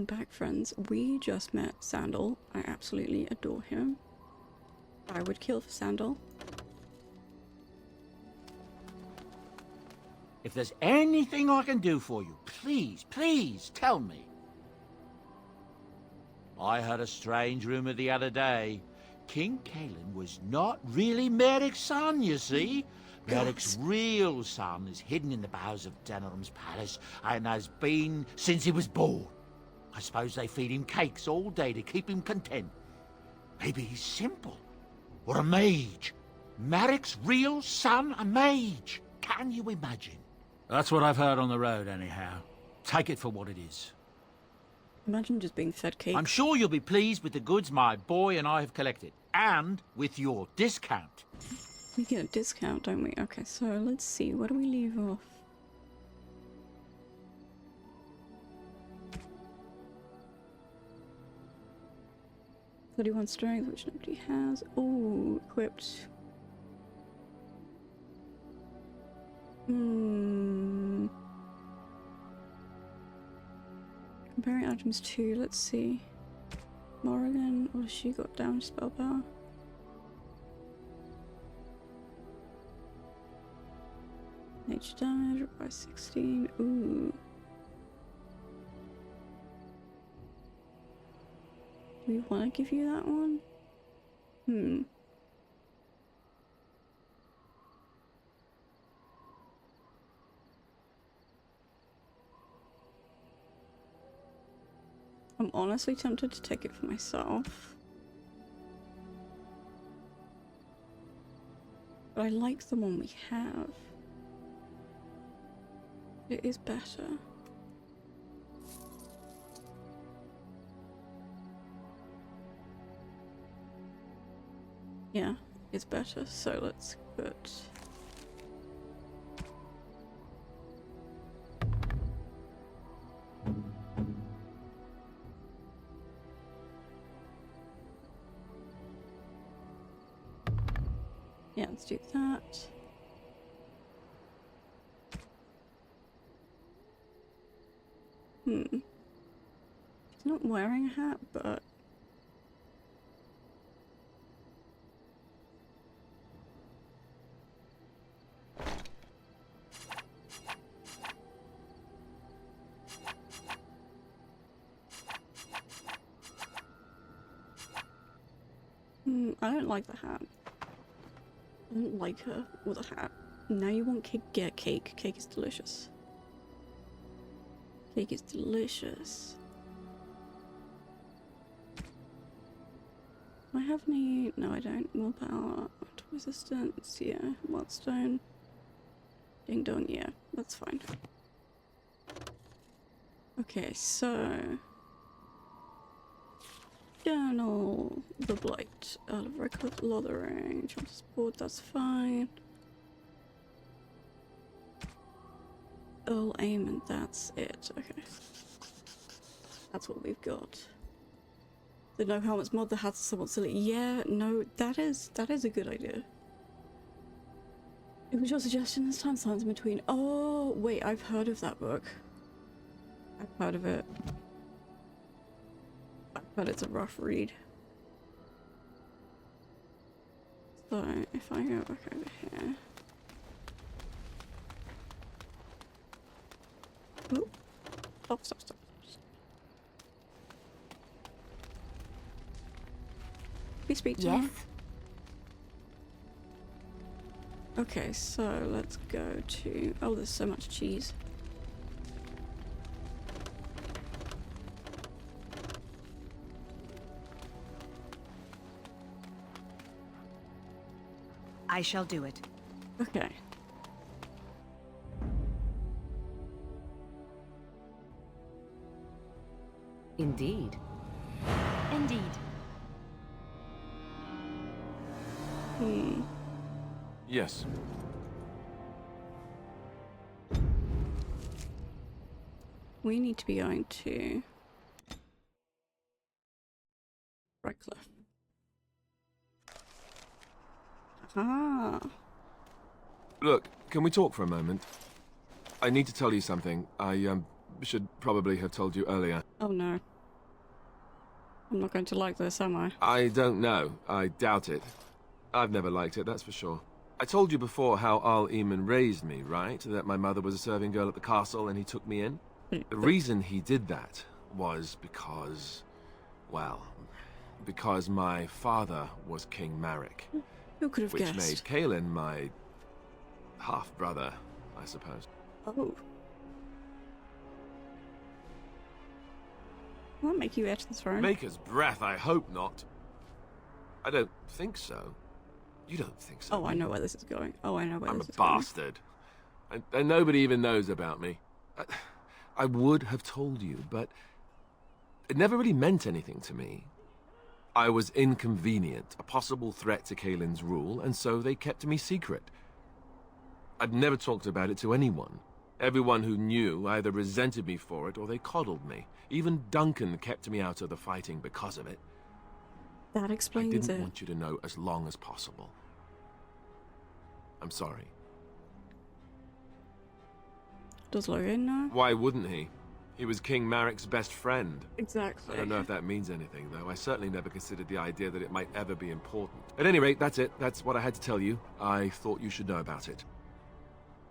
Welcome back, friends. We just met Sandal. I absolutely adore him. I would kill for Sandal. If there's anything I can do for you, please, please tell me. I heard a strange rumor the other day. King Kalen was not really Merrick's son, you see. Merrick's real son is hidden in the bowels of Denham's palace and has been since he was born. I suppose they feed him cakes all day to keep him content. Maybe he's simple. Or a mage. Merrick's real son, a mage. Can you imagine? That's what I've heard on the road, anyhow. Take it for what it is. Imagine just being fed cake. I'm sure you'll be pleased with the goods my boy and I have collected. And with your discount. We get a discount, don't we? Okay, so let's see. Where do we leave off? "31 strength, which nobody has." Oh, equipped. Comparing items too, let's see. Morrigan, what has she got down? Spell power. Nature damage by 16. Ooh. Do we want to give you that one? I'm honestly tempted to take it for myself. But I like the one we have. It is better. Yeah, it's better, so let's put... Yeah, let's do that. He's not wearing a hat, but... I don't like the hat. I don't like her with a hat. Now you want cake? Get cake. Cake is delicious. Cake is delicious. Do I have any? No, I don't. Willpower, resistance, yeah. Wildstone. Ding dong, yeah. That's fine. Okay, so... Journal, the Blight, out of record, Lothering, transport, that's fine. Earl aim, and that's it. Okay. That's what we've got. The no helmets mod, the hats are somewhat silly. Yeah, no, that is a good idea. It was your suggestion, there's time signs in between. Oh, wait, I've heard of that book. I've heard of it. But it's a rough read. So, if I go back over here... Ooh. Stop, stop, stop. We speak to him. Okay, so let's go to... Oh, there's so much cheese. I shall do it. Okay. Indeed. Indeed. Yes. We need to be going to... Redcliffe. Ah. Look, can we talk for a moment? I need to tell you something. I should probably have told you earlier. Oh no. I'm not going to like this, am I? I don't know. I doubt it. I've never liked it, that's for sure. I told you before how Al Eamon raised me, right? That my mother was a serving girl at the castle and he took me in? The reason he did that was because... well, because my father was King Marek. Who could have which guessed? made Kaelin my half-brother, I suppose. Oh. Will that make you heir to the throne? Maker's breath, I hope not. I don't think so. You don't think so? Oh, I know where this is going. Oh, I know where I'm this a is going. bastard. And nobody even knows about me. I would have told you, but it never really meant anything to me. I was inconvenient, a possible threat to Kaelin's rule, and so they kept me secret. I'd never talked about it to anyone. Everyone who knew either resented me for it or they coddled me. Even Duncan kept me out of the fighting because of it. That I explains didn't it. want you to know as long as possible. I'm sorry. Does Logan know? Why wouldn't he? He was King Marek's best friend. Exactly. I don't know if that means anything, though. I certainly never considered the idea that it might ever be important. At any rate, that's it. That's what I had to tell you. I thought you should know about it.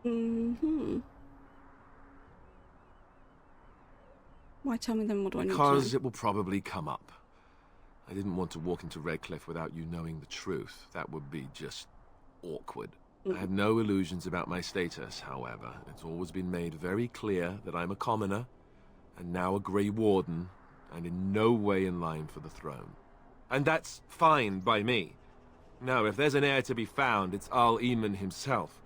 Mm-hmm. Why tell me then? What do I need to know? Because it will probably come up. I didn't want to walk into Redcliffe without you knowing the truth. That would be just awkward. I have no illusions about my status, however. It's always been made very clear that I'm a commoner, and now a Grey Warden, and in no way in line for the throne. And that's fine by me. No, if there's an heir to be found, it's Al Eamon himself.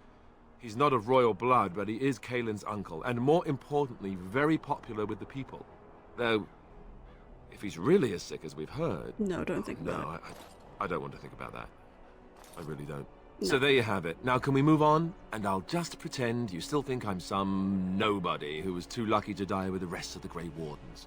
He's not of royal blood, but he is Kaelin's uncle, and more importantly, very popular with the people. Though, if he's really as sick as we've heard... No, don't think about it. No, I don't want to think about that. I really don't. No. So there you have it. Now can we move on? And I'll just pretend you still think I'm some nobody who was too lucky to die with the rest of the Grey Wardens.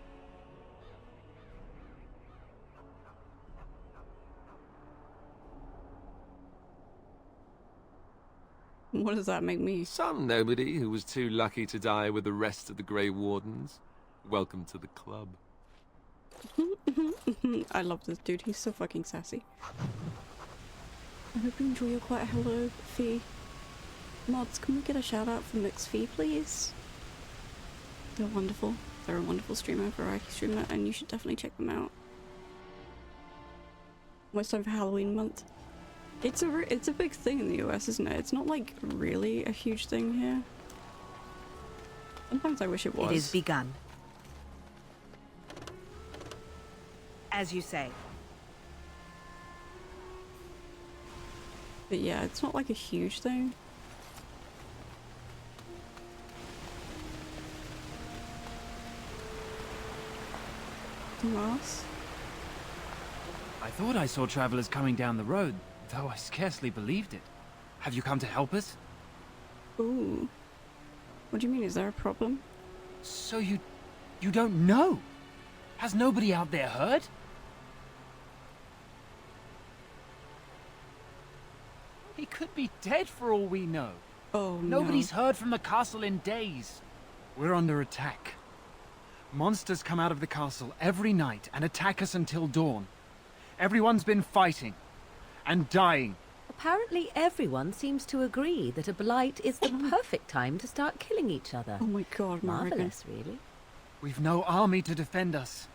What does that make me? Some nobody who was too lucky to die with the rest of the Grey Wardens. Welcome to the club. I love this dude. He's so fucking sassy. I hope you enjoy your quiet hello, Fee. Mods, can we get a shout out for Mix Fee, please? They're wonderful. They're a wonderful streamer, variety streamer, and you should definitely check them out. Almost time for Halloween month. It's a big thing in the US, isn't it? It's not like really a huge thing here. Sometimes I wish it was. It is begun. As you say. But yeah, it's not like a huge thing. Ross? I thought I saw travelers coming down the road, though I scarcely believed it. Have you come to help us? Ooh. What do you mean? Is there a problem? So you don't know? Has nobody out there heard? He could be dead for all we know. Oh no. Nobody's heard from the castle in days. We're under attack. Monsters come out of the castle every night and attack us until dawn. Everyone's been fighting and dying. Apparently everyone seems to agree that a blight is the perfect time to start killing each other. Oh my god, Morrigan. Marvelous, really. We've no army to defend us.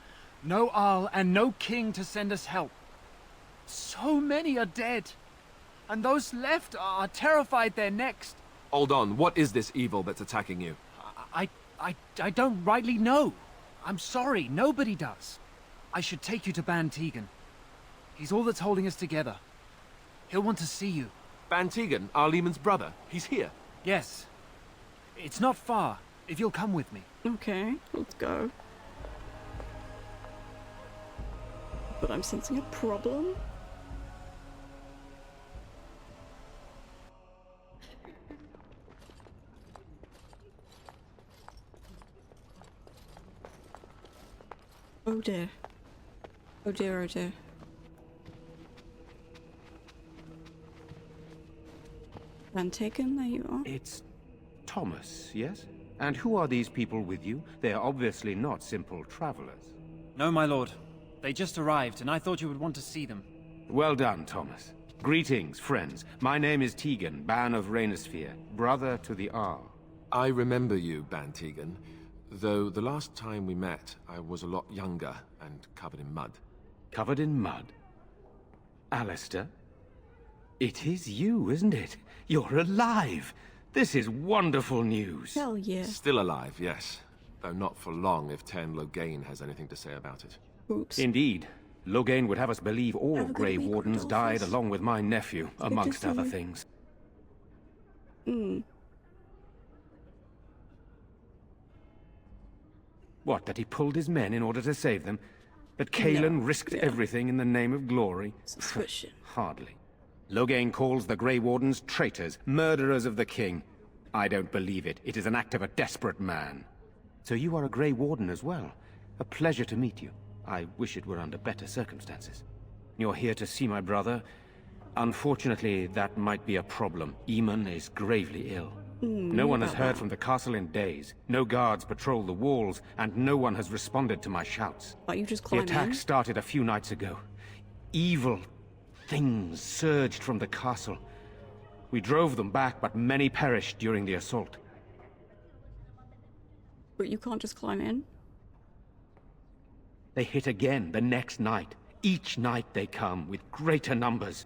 No Arl and no king to send us help. So many are dead. And those left are terrified they're next. Hold on, what is this evil that's attacking you? I don't rightly know. I'm sorry, nobody does. I should take you to Ban Tegan. He's all that's holding us together. He'll want to see you. Ban Tegan, Al Eamon's brother. He's here. Yes. It's not far, if you'll come with me. Okay, let's go. But I'm sensing a problem. Oh dear. Oh dear, oh dear. Van Taken, there you are. It's Thomas, yes? And who are these people with you? They are obviously not simple travelers. No, my lord. They just arrived, and I thought you would want to see them. Well done, Thomas. Greetings, friends. My name is Tegan, Ban of Rainersphere, brother to the R. I remember you, Ban Tegan, though the last time we met, I was a lot younger and covered in mud. Covered in mud? Alistair? It is you, isn't it? You're alive! This is wonderful news. Hell yeah. Still alive, yes. Though not for long if Ten Loghain has anything to say about it. Oops. Indeed. Loghain would have us believe all Have a good Grey week, Wardens Rodolphus. died along with my nephew, amongst see other you. things. What, that he pulled his men in order to save them? That Cailan risked everything in the name of glory? Suspicion. Hardly. Loghain calls the Grey Wardens traitors, murderers of the king. I don't believe it. It is an act of a desperate man. So you are a Grey Warden as well. A pleasure to meet you. I wish it were under better circumstances. You're here to see my brother. Unfortunately, that might be a problem. Eamon is gravely ill. No one has heard from the castle in days. No guards patrol the walls, and no one has responded to my shouts. Are you just The climbing attack in? started a few nights ago. Evil things surged from the castle. We drove them back, but many perished during the assault. But you can't just climb in? They hit again the next night. Each night they come, with greater numbers.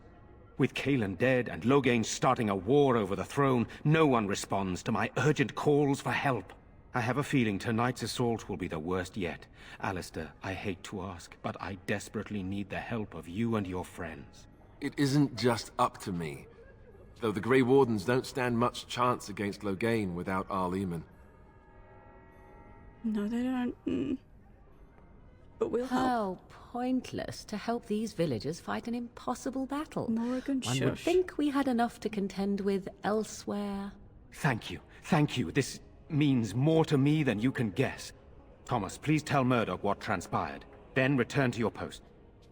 With Cailan dead and Loghain starting a war over the throne, no one responds to my urgent calls for help. I have a feeling tonight's assault will be the worst yet. Alistair, I hate to ask, but I desperately need the help of you and your friends. It isn't just up to me. Though the Grey Wardens don't stand much chance against Loghain without Arl Eamon. No, they don't. But we'll help. How pointless to help these villagers fight an impossible battle. Morrigan, One would shush. think we had enough to contend with elsewhere. Thank you. Thank you. This means more to me than you can guess. Thomas, please tell Murdoch what transpired. Then return to your post.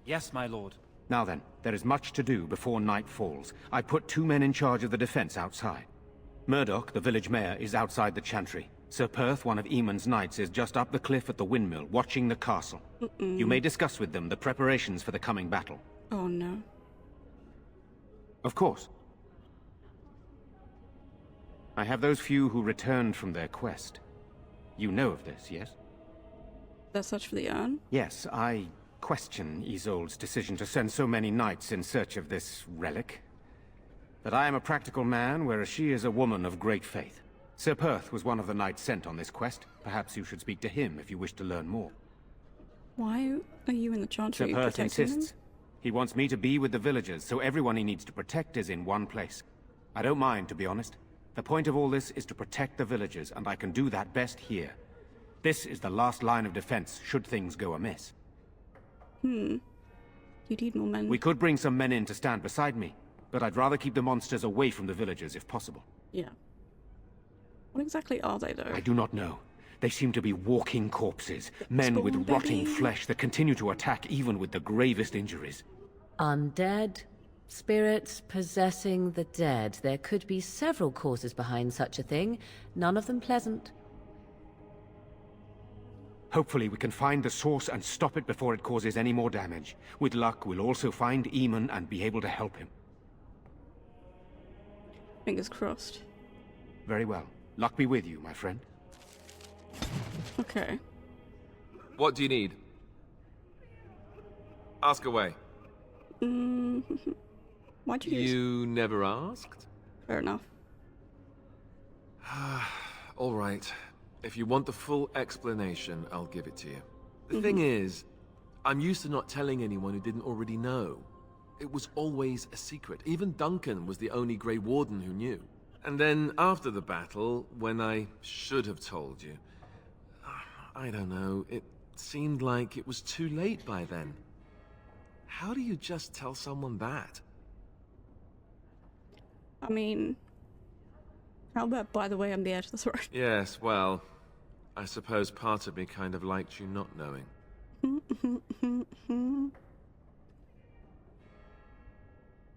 Yes, my lord. Now then, there is much to do before night falls. I put 2 men in charge of the defense outside. Murdoch, the village mayor, is outside the Chantry. Sir Perth, one of Eamon's knights, is just up the cliff at the windmill, watching the castle. You may discuss with them the preparations for the coming battle. Oh no. Of course. I have those few who returned from their quest. You know of this, yes? That's such for the urn? Yes, I question Isolde's decision to send so many knights in search of this relic. But I am a practical man, whereas she is a woman of great faith. Sir Perth was one of the knights sent on this quest. Perhaps you should speak to him if you wish to learn more. Why are you in the Chantry Sir Perth protecting insists. them? He wants me to be with the villagers, so everyone he needs to protect is in one place. I don't mind, to be honest. The point of all this is to protect the villagers, and I can do that best here. This is the last line of defense, should things go amiss. You need more men. We could bring some men in to stand beside me, but I'd rather keep the monsters away from the villagers if possible. Yeah. What exactly are they, though? I do not know. They seem to be walking corpses, men with Spawn rotting baby. flesh that continue to attack even with the gravest injuries. Undead, spirits possessing the dead. There could be several causes behind such a thing, none of them pleasant. Hopefully we can find the source and stop it before it causes any more damage. With luck, we'll also find Eamon and be able to help him. Fingers crossed. Very well. Luck be with you, my friend. Okay. What do you need? Ask away. Why'd you use... You never asked? Fair enough. All right. If you want the full explanation, I'll give it to you. The thing is, I'm used to not telling anyone who didn't already know. It was always a secret. Even Duncan was the only Grey Warden who knew. And then after the battle, when I should have told you, I don't know, it seemed like it was too late by then. How do you just tell someone that? I mean... How about, by the way, I'm the heir to the throne? Yes, well, I suppose part of me kind of liked you not knowing.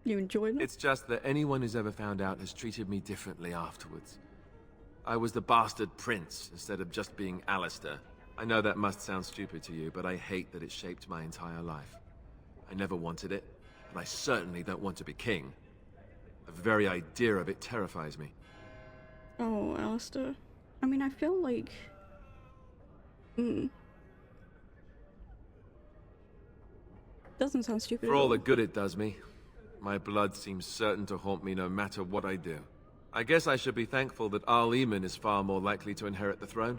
You enjoyed it? It's just that anyone who's ever found out has treated me differently afterwards. I was the bastard prince instead of just being Alistair. I know that must sound stupid to you, but I hate that it shaped my entire life. I never wanted it, and I certainly don't want to be king. The very idea of it terrifies me. Oh, Alistair. I mean, I feel like... Doesn't sound stupid For at all the good it does me, my blood seems certain to haunt me no matter what I do. I guess I should be thankful that Al Eamon is far more likely to inherit the throne.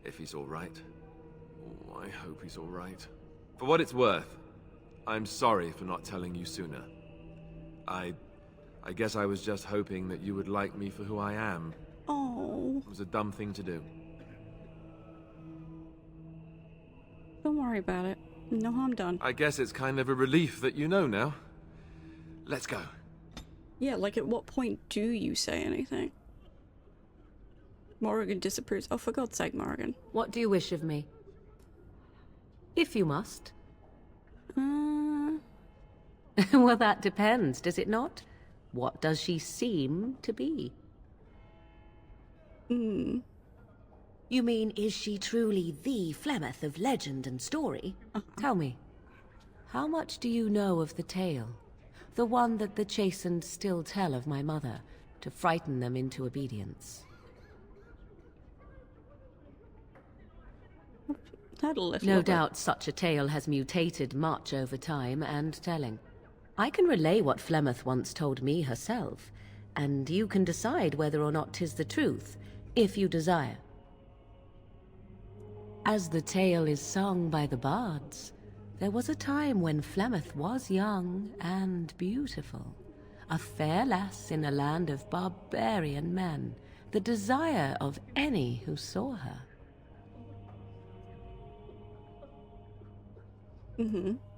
If he's alright. Oh, I hope he's alright. For what it's worth, I'm sorry for not telling you sooner. I guess I was just hoping that you would like me for who I am. Oh, It was a dumb thing to do. don't worry about it. No harm done. I guess it's kind of a relief that you know now. Let's go. Yeah, like at what point do you say anything? Morrigan disapproves. Oh, for God's sake, Morrigan. What do you wish of me? If you must. Well, that depends, does it not? What does she seem to be? You mean, is she truly the Flemeth of legend and story? Tell me, how much do you know of the tale? The one that the chastened still tell of my mother, to frighten them into obedience. No doubt such a tale has mutated much over time and telling. I can relay what Flemeth once told me herself, and you can decide whether or not 'tis the truth, if you desire. As the tale is sung by the bards, there was a time when Flemeth was young and beautiful, a fair lass in a land of barbarian men, the desire of any who saw her.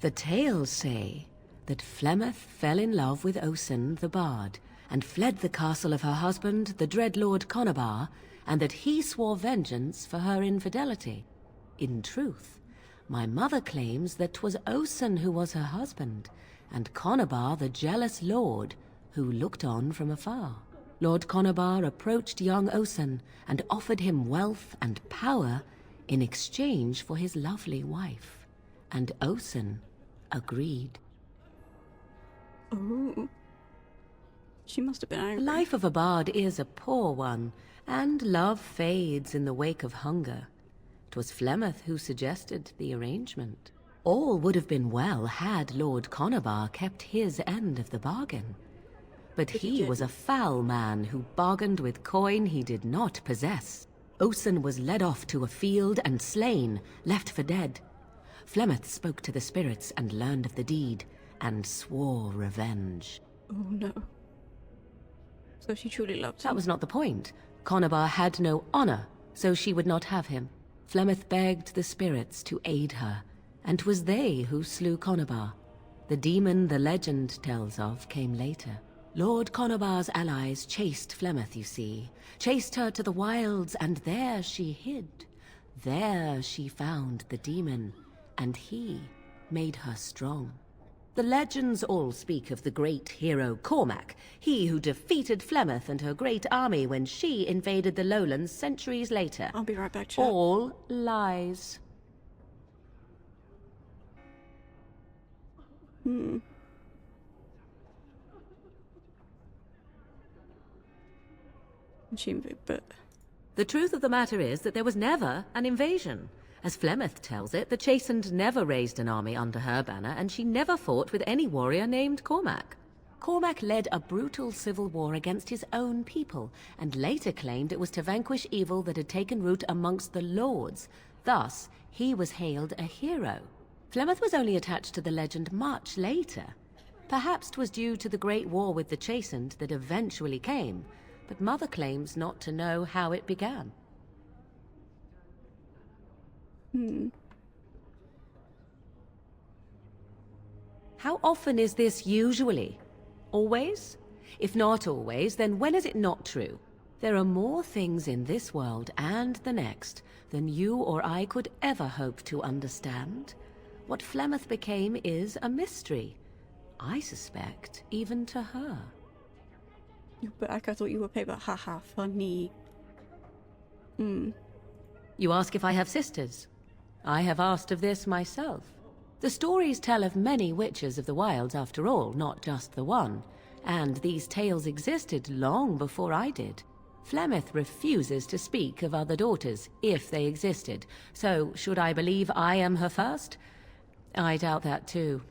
The tales say that Flemeth fell in love with Osen the Bard, and fled the castle of her husband, the dread Lord Conobar, and that he swore vengeance for her infidelity. In truth, my mother claims that 'twas Osen who was her husband, and Conobar the jealous lord who looked on from afar. Lord Conobar approached young Osen and offered him wealth and power in exchange for his lovely wife. And Osen agreed. Oh. She must have been angry. The life of a bard is a poor one, and love fades in the wake of hunger. 'Twas Flemeth who suggested the arrangement. All would have been well had Lord Conobar kept his end of the bargain. But he was a foul man who bargained with coin he did not possess. Osen was led off to a field and slain, left for dead. Flemeth spoke to the spirits and learned of the deed, and swore revenge. Oh no. So she truly loved him. That was not the point. Conobar had no honor, so she would not have him. Flemeth begged the spirits to aid her, and 'twas they who slew Conobar. The demon the legend tells of came later. Lord Conobar's allies chased Flemeth, you see. Chased her to the wilds, and there she hid. There she found the demon, and he made her strong. The legends all speak of the great hero Cormac, he who defeated Flemeth and her great army when she invaded the lowlands centuries later. I'll be right back, chat. All lies. But The truth of the matter is that there was never an invasion. As Flemeth tells it, the Chastened never raised an army under her banner, and she never fought with any warrior named Cormac. Cormac led a brutal civil war against his own people, and later claimed it was to vanquish evil that had taken root amongst the lords. Thus, he was hailed a hero. Flemeth was only attached to the legend much later. Perhaps 'twas due to the great war with the Chastened that eventually came, but Mother claims not to know how it began. How often is this usually? Always? If not always, then when is it not true? There are more things in this world and the next than you or I could ever hope to understand. What Flemeth became is a mystery. I suspect even to her. you're back. I thought you were paper. Haha, funny. You ask if I have sisters? I have asked of this myself. The stories tell of many witches of the wilds after all, not just the one. And these tales existed long before I did. Flemeth refuses to speak of other daughters, if they existed. So, should I believe I am her first? I doubt that too.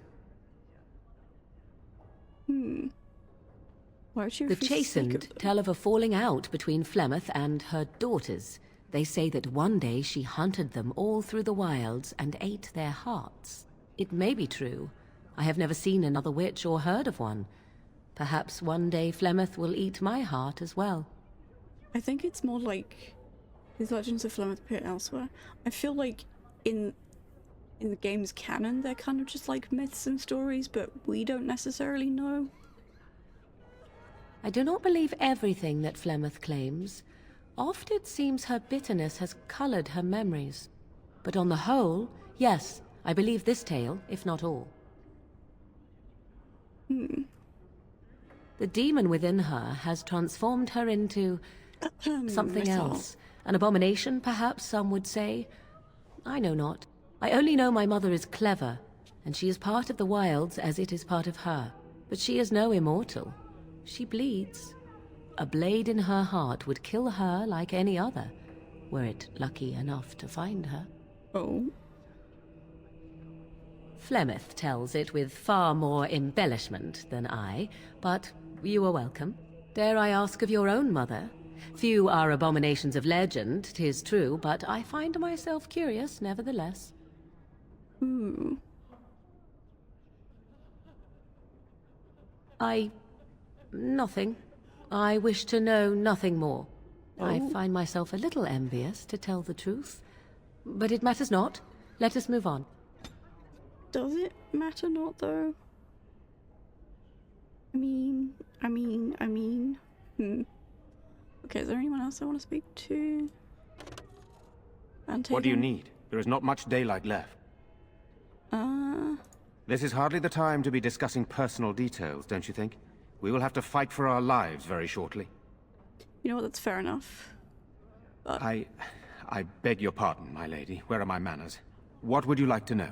Why would you The refuse to speak Chastened of them? tell of a falling out between Flemeth and her daughters. They say that one day she hunted them all through the wilds and ate their hearts. It may be true. I have never seen another witch or heard of one. Perhaps one day Flemeth will eat my heart as well. I think it's more like these legends of Flemeth appear elsewhere. I feel like in the game's canon, they're kind of just like myths and stories, but we don't necessarily know. I do not believe everything that Flemeth claims. Oft it seems her bitterness has colored her memories. But on the whole, yes, I believe this tale, if not all. The demon within her has transformed her into something myself. else. An abomination, perhaps some would say. I know not. I only know my mother is clever, and she is part of the wilds as it is part of her. But she is no immortal. She bleeds. A blade in her heart would kill her like any other, were it lucky enough to find her. Oh. Flemeth tells it with far more embellishment than I, but you are welcome. Dare I ask of your own mother? Few are abominations of legend, 'tis true, but I find myself curious nevertheless. Nothing. I wish to know nothing more. I find myself a little envious, to tell the truth. But it matters not. Let us move on. Does it matter not, though? I mean... Okay, is there anyone else I want to speak to? What do you need? There is not much daylight left. This is hardly the time to be discussing personal details, don't you think? We will have to fight for our lives very shortly. You know what, that's fair enough. But... I beg your pardon, my lady. Where are my manners? What would you like to know?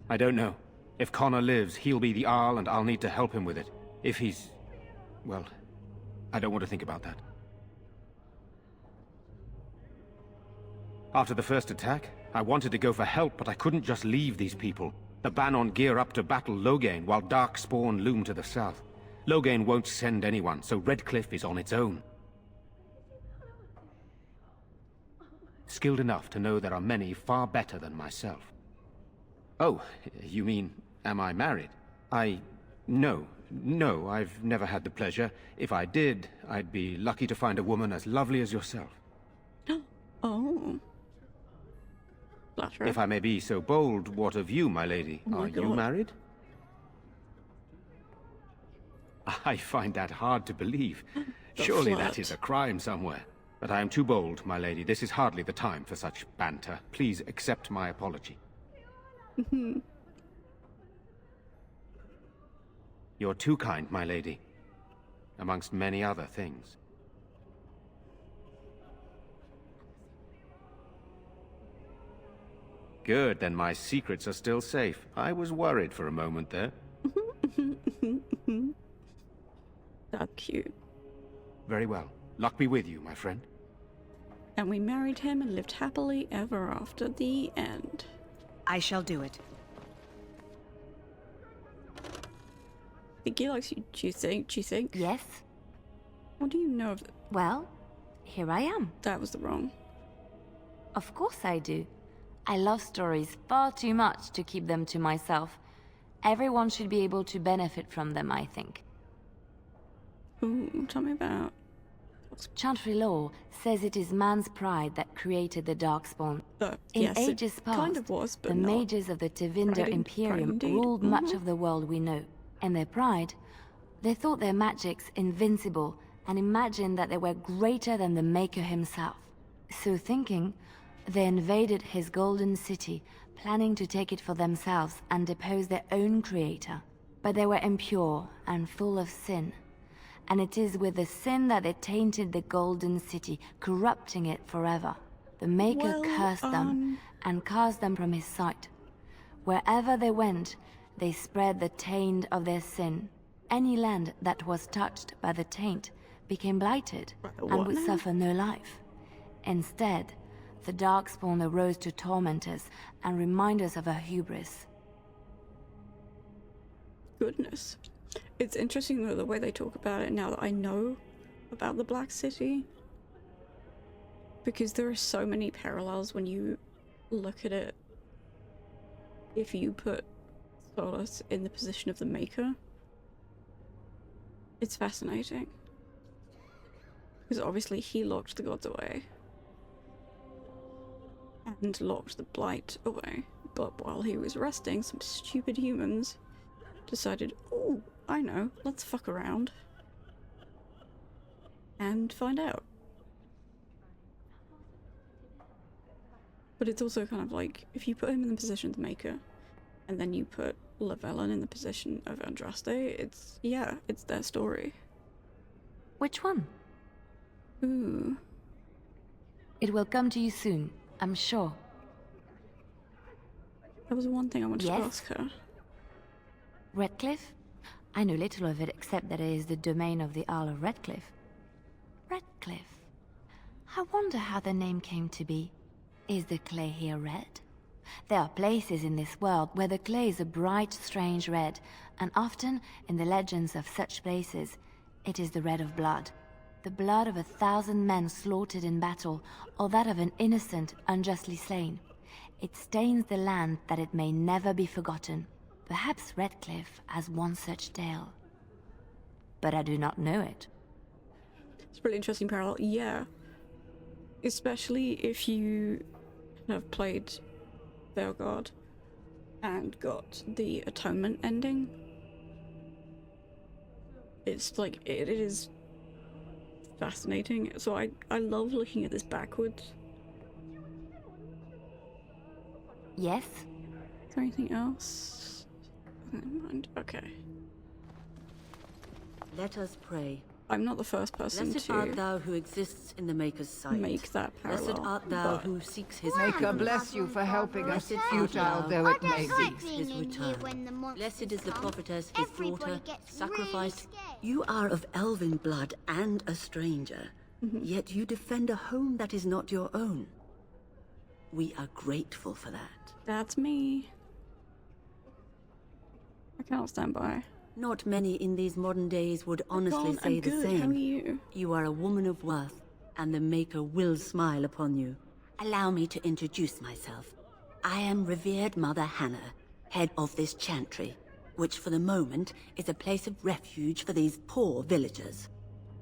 I don't know. If Connor lives, he'll be the Arl, and I'll need to help him with it. If he's... well, I don't want to think about that. After the first attack, I wanted to go for help, but I couldn't just leave these people. The Bannon gear up to battle Loghain, while Darkspawn loom to the south. Loghain won't send anyone, so Redcliffe is on its own. Skilled enough to know there are many far better than myself. Oh, you mean, am I married? No, I've never had the pleasure. If I did, I'd be lucky to find a woman as lovely as yourself. Oh. Flatterer. If I may be so bold, what of you, my lady? Oh my Are you God. married? I find that hard to believe. The Surely flirt. that is a crime somewhere. But I am too bold, my lady. This is hardly the time for such banter. Please accept my apology. You're too kind, my lady. Amongst many other things. Good, then my secrets are still safe. I was worried for a moment there. That's cute. Very well. Luck be with you, my friend. And we married him and lived happily ever after. The end. I shall do it. I think he likes you. Do you think? Yes? What do you know of Well, here I am. that was the wrong? Of course I do. I love stories far too much to keep them to myself. Everyone should be able to benefit from them, I think. Ooh, tell me about. Chantry law says it is man's pride that created the Darkspawn. In Yes, ages it past, kind of was, but the not. mages of the Tevinder Pride Imperium indeed. ruled much of the world we know. And their pride, they thought their magics invincible and imagined that they were greater than the Maker himself. So thinking, they invaded his golden city, planning to take it for themselves and depose their own creator. But they were impure and full of sin. and it is with the sin that they tainted the Golden City, corrupting it forever. The Maker cursed them and cast them from his sight. Wherever they went, they spread the taint of their sin. Any land that was touched by the taint became blighted and would suffer no life. Instead, the Darkspawn arose to torment us and remind us of our hubris. Goodness. It's interesting though the way they talk about it now that I know about the Black City. Because there are so many parallels when you look at it. If you put Solas in the position of the Maker, it's fascinating. Because obviously he locked the gods away. And locked the Blight away. But while he was resting, some stupid humans decided, oh, I know, let's fuck around. And find out. But it's also kind of like, if you put him in the position of the Maker, and then you put Llewellyn in the position of Andraste, it's, yeah, it's their story. Which one? Ooh. It will come to you soon, I'm sure. That was one thing I wanted to ask her. Redcliffe? I know little of it except that it is the domain of the Earl of Redcliffe. Redcliffe? I wonder how the name came to be. Is the clay here red? There are places in this world where the clay is a bright, strange red, and often, in the legends of such places, it is the red of blood. The blood of 1,000 men slaughtered in battle, or that of an innocent unjustly slain. It stains the land that it may never be forgotten. Perhaps Redcliffe has one such tale. But I do not know it. It's a really interesting parallel, yeah. Especially if you have played Veilguard and got the Atonement ending. It's like, it is fascinating. So I love looking at this backwards. Yes? Is there anything else? Never mind. Okay. Let us pray. I'm not the first person Blessed to art thou who exists in the Maker's sight. make that parallel. Blessed art thou but who seeks his Maker forgiveness. bless you for helping us, Blessed futile art though thou it may who be. seeks his return. Blessed is the prophetess, his daughter, sacrificed. You are of elven blood and a stranger, yet you defend a home that is not your own. We are grateful for that. that's me. I cannot stand by. Not many in these modern days would honestly say I'm the good. same. How are you? You are a woman of worth, and the Maker will smile upon you. Allow me to introduce myself. I am revered Mother Hannah, head of this Chantry, which for the moment is a place of refuge for these poor villagers.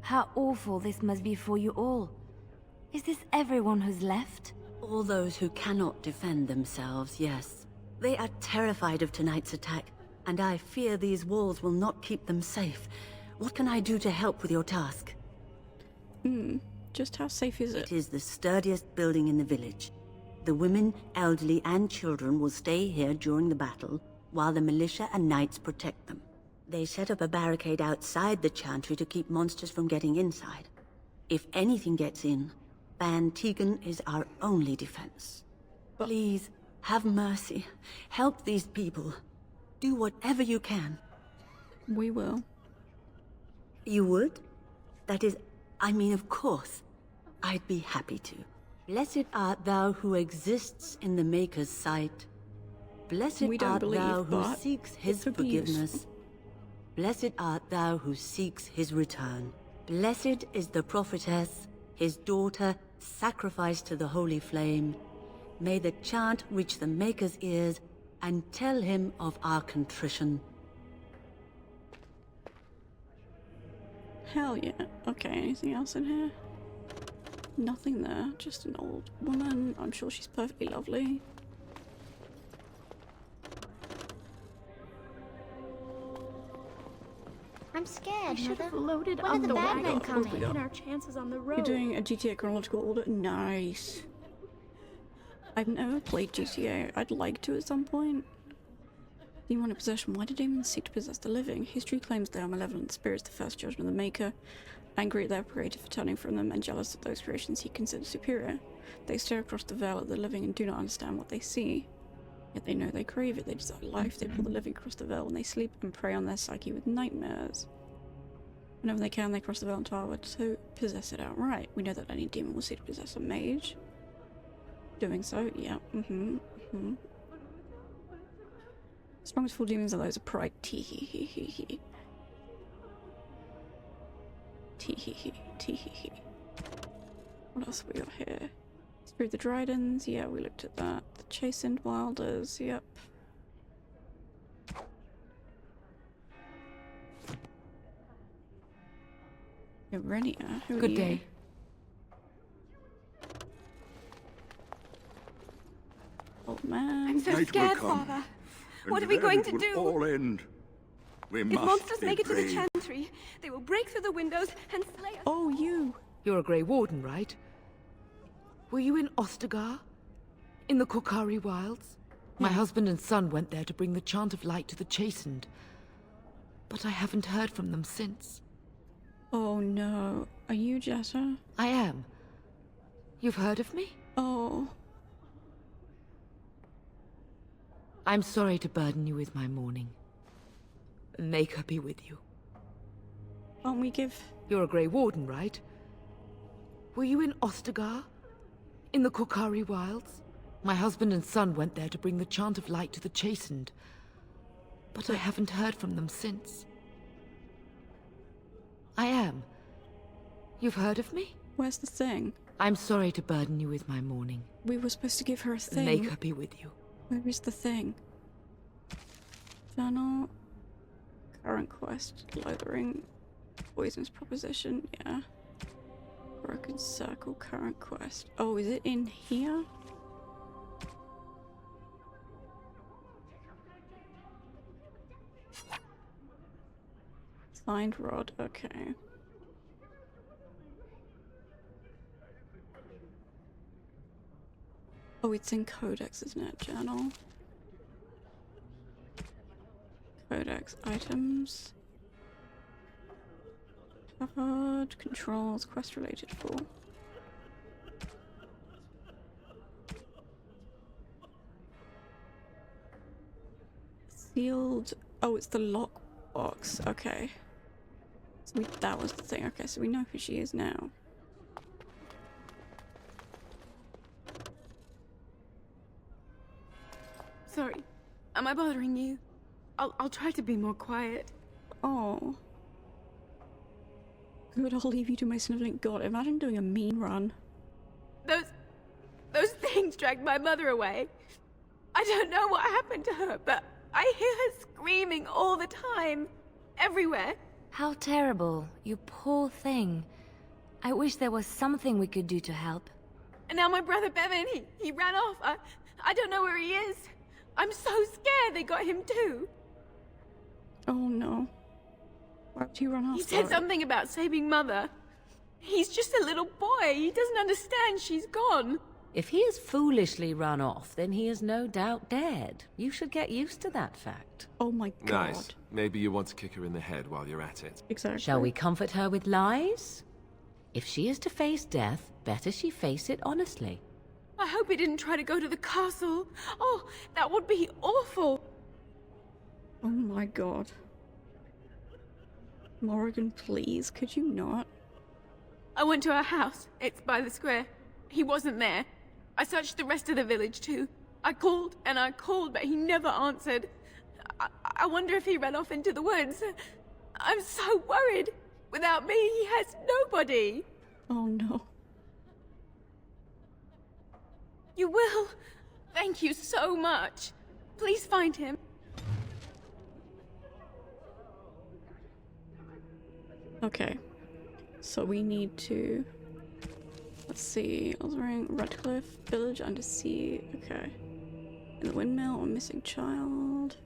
How awful this must be for you all. Is this everyone who's left? All those who cannot defend themselves, yes. They are terrified of tonight's attack, and I fear these walls will not keep them safe. What can I do to help with your task? Just how safe is it? It is the sturdiest building in the village. The women, elderly, and children will stay here during the battle, while the militia and knights protect them. They set up a barricade outside the Chantry to keep monsters from getting inside. If anything gets in, Ban Tegan is our only defense. Please, have mercy. Help these people. Do whatever you can. We will. You would? That is, I mean, of course. I'd be happy to. Blessed art thou who exists in the Maker's sight. Blessed We don't art believe, thou who but seeks his it could be forgiveness. useful. Blessed art thou who seeks his return. Blessed is the prophetess, his daughter, sacrificed to the holy flame. May the chant reach the Maker's ears and tell him of our contrition. Hell yeah. Okay, anything else in here? Nothing there. Just an old woman. I'm sure she's perfectly lovely. I'm scared, Should have Mother. loaded When up are the the bad men wagon coming? and our chances on the road. You're doing a GTA chronological order? Nice. I've never played GTA. I'd like to at some point. Demonic possession. Why do demons seek to possess the living? History claims they are malevolent spirits, the first judgment of the Maker, angry at their creator for turning from them and jealous of those creations he considers superior. They stare across the veil at the living and do not understand what they see. Yet they know they crave it, they desire life, they pull the living across the veil when they sleep and prey on their psyche with nightmares. Whenever they can, they cross the veil into our to possess it outright. We know that any demon will seek to possess a mage. Doing so, yeah, Strongest full demons are those of pride. Tee-hee-hee-hee-hee. Tee-hee-hee. Tee-hee-hee. What else have we got here? Spirit of the Dryadens, yeah, we looked at that. The Chastened Wilders, yep. Irenia, who are Good you? day. Old man. I'm so Night will scared, come, Father. and What are we then going it to will do? all end. We If must monsters be make it to the brave. Chantry, they will break through the windows and slay us. Oh, you! You're a Grey Warden, right? Were you in Ostagar? In the Korkari Wilds? My husband and son went there to bring the chant of light to the Chastened. But I haven't heard from them since. Oh no. Are you Jetta? I am. You've heard of me? Oh. I'm sorry to burden you with my mourning. May her be with you. Can't we give... You're a Grey Warden, right? Were you in Ostagar? In the Korkari Wilds? My husband and son went there to bring the chant of light to the Chastened. But I haven't heard from them since. I am. You've heard of me? Where's the thing? I'm sorry to burden you with my mourning. We were supposed to give her a thing. May her be with you. Where is the thing? Journal. Current quest. Lothering. Poisonous proposition. Yeah. Broken circle. Current quest. Oh, is it in here? Find rod. Okay. Oh, it's in Codex, isn't it? Journal. Codex items. Covered. Controls. Quest related for. Sealed. Oh, it's the lockbox. Okay. So that was the thing. Okay, so we know who she is now. Sorry. Am I bothering you? I'll try to be more quiet. Oh. Good, I'll leave you to my sniveling. God, imagine doing a mean run. Those things dragged my mother away. I don't know what happened to her, but I hear her screaming all the time. Everywhere. How terrible, you poor thing. I wish there was something we could do to help. And now my brother Bevan, he ran off. I don't know where he is. I'm so scared they got him too. Oh no. Why would you run off? He said something about saving Mother. He's just a little boy. He doesn't understand she's gone. If he has foolishly run off, then he is no doubt dead. You should get used to that fact. Oh my god. Nice. Maybe you want to kick her in the head while you're at it. Exactly. Shall we comfort her with lies? If she is to face death, better she face it honestly. I hope he didn't try to go to the castle. Oh, that would be awful. Oh my god. Morrigan, please, could you not? I went to our house. It's by the square. He wasn't there. I searched the rest of the village too. I called and I called, but he never answered. I wonder if he ran off into the woods. I'm so worried. Without me, he has nobody. Oh no. You will? Thank you so much. Please find him. Okay. So we need to... Let's see. Othering, Redcliffe, Village, Undersea. Okay. In the windmill, or missing child.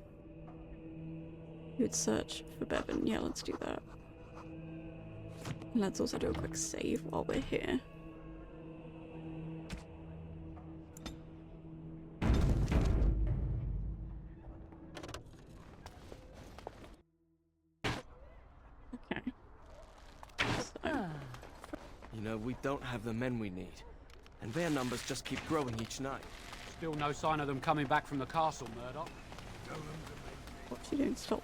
You would search for Bevan. Yeah, let's do that. Let's also do a quick save while we're here. You know, we don't have the men we need. And their numbers just keep growing each night. Still no sign of them coming back from the castle, Murdoch. What's he doing? Stop.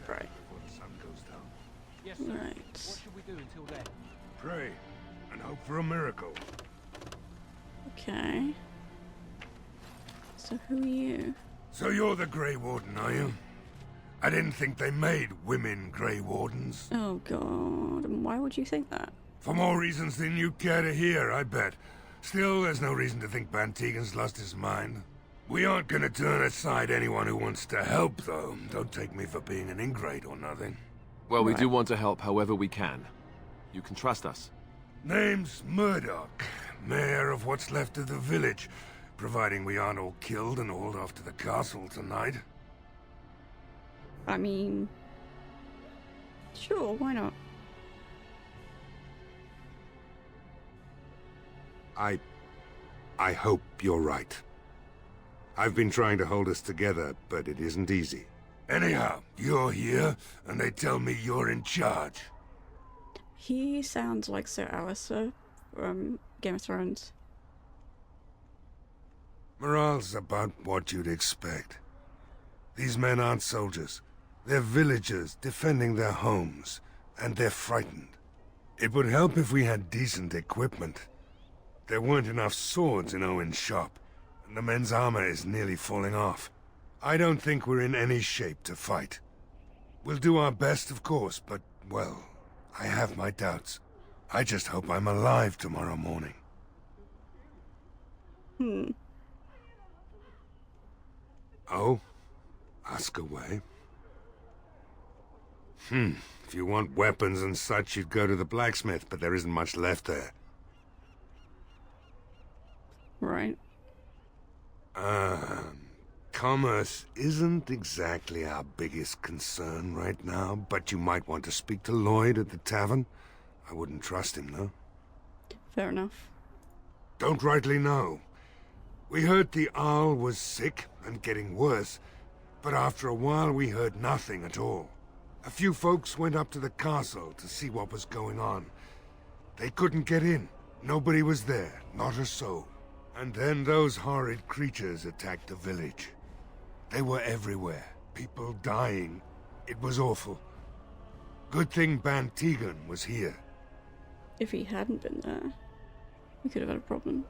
Right. Yes, sir. Right. What should we do until then? Pray and hope for a miracle. Okay. So who are you? So you're the Grey Warden, are you? I didn't think they made women Grey Wardens. Oh god, and why would you think that? For more reasons than you care to hear, I bet. Still, there's no reason to think Bantegan's lost his mind. We aren't gonna turn aside anyone who wants to help, though. Don't take me for being an ingrate or nothing. Well, we do want to help however we can. You can trust us. Name's Murdoch, mayor of what's left of the village, providing we aren't all killed and hauled off to the castle tonight. I mean... Sure, why not? I hope you're right. I've been trying to hold us together, but it isn't easy. Anyhow, you're here, and they tell me you're in charge. He sounds like Sir Alistair from Game of Thrones. Morale's about what you'd expect. These men aren't soldiers. They're villagers defending their homes, and they're frightened. It would help if we had decent equipment. There weren't enough swords in Owen's shop, and the men's armor is nearly falling off. I don't think we're in any shape to fight. We'll do our best, of course, but, well, I have my doubts. I just hope I'm alive tomorrow morning. Oh? Ask away. If you want weapons and such, you'd go to the blacksmith, but there isn't much left there. Right. Commerce isn't exactly our biggest concern right now, but you might want to speak to Lloyd at the tavern. I wouldn't trust him, though. Fair enough. Don't rightly know. We heard the Arl was sick and getting worse, but after a while we heard nothing at all. A few folks went up to the castle to see what was going on. They couldn't get in. Nobody was there, not a soul. And then those horrid creatures attacked the village. They were everywhere. People dying. It was awful. Good thing Bantegan was here. If he hadn't been there, we could have had a problem.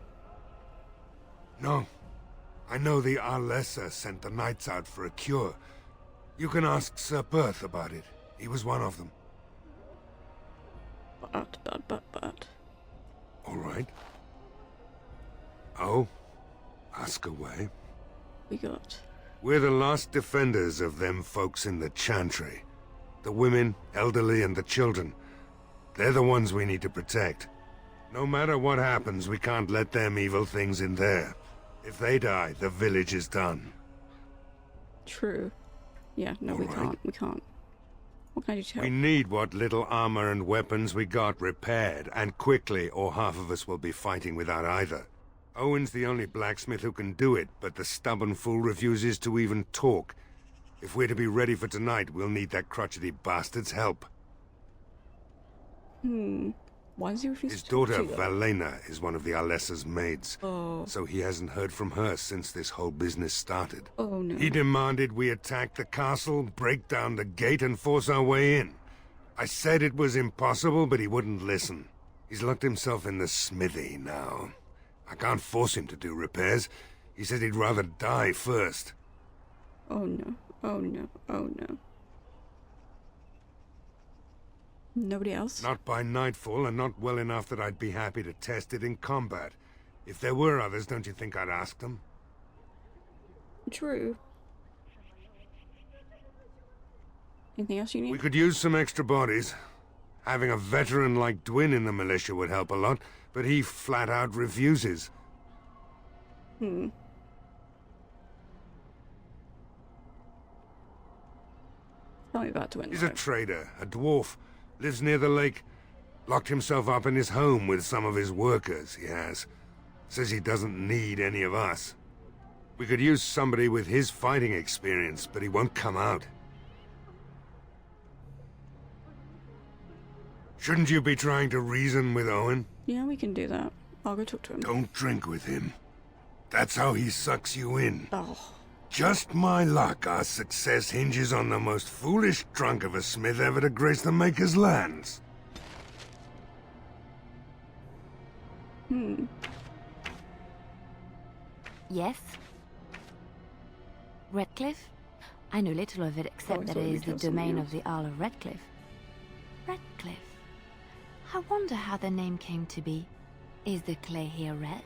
No. I know the Arlessa sent the knights out for a cure. You can ask Sir Perth about it. He was one of them. But. All right. Oh? Ask away. We're the last defenders of them folks in the Chantry. The women, elderly, and the children. They're the ones we need to protect. No matter what happens, we can't let them evil things in there. If they die, the village is done. True. Yeah, no, we can't. We can't. What can I do to help? We need what little armor and weapons we got repaired, and quickly, or half of us will be fighting without either. Owen's the only blacksmith who can do it, but the stubborn fool refuses to even talk. If we're to be ready for tonight, we'll need that crotchety bastard's help. Why does he refuse His to talk daughter, to you? Valena, is one of the Arlessa's maids. Oh. So he hasn't heard from her since this whole business started. Oh, no. He demanded we attack the castle, break down the gate, and force our way in. I said it was impossible, but he wouldn't listen. He's locked himself in the smithy now. I can't force him to do repairs. He said he'd rather die first. Oh, no. Oh, no. Oh, no. Nobody else? Not by nightfall, and not well enough that I'd be happy to test it in combat. If there were others, don't you think I'd ask them? True. Anything else you need? We could use some extra bodies. Having a veteran like Dwin in the militia would help a lot, but he flat out refuses. Tell me about Dwin. He's a trader, a dwarf. Lives near the lake. Locked himself up in his home with some of his workers, he has. Says he doesn't need any of us. We could use somebody with his fighting experience, but he won't come out. Shouldn't you be trying to reason with Owen? Yeah, we can do that. I'll go talk to him. Don't drink with him. That's how he sucks you in. Oh. Just my luck, our success hinges on the most foolish drunk of a smith ever to grace the Maker's lands. Yes? Redcliffe? I know little of it except that it is the domain of the Earl of Redcliffe. Redcliffe? I wonder how the name came to be. Is the clay here red?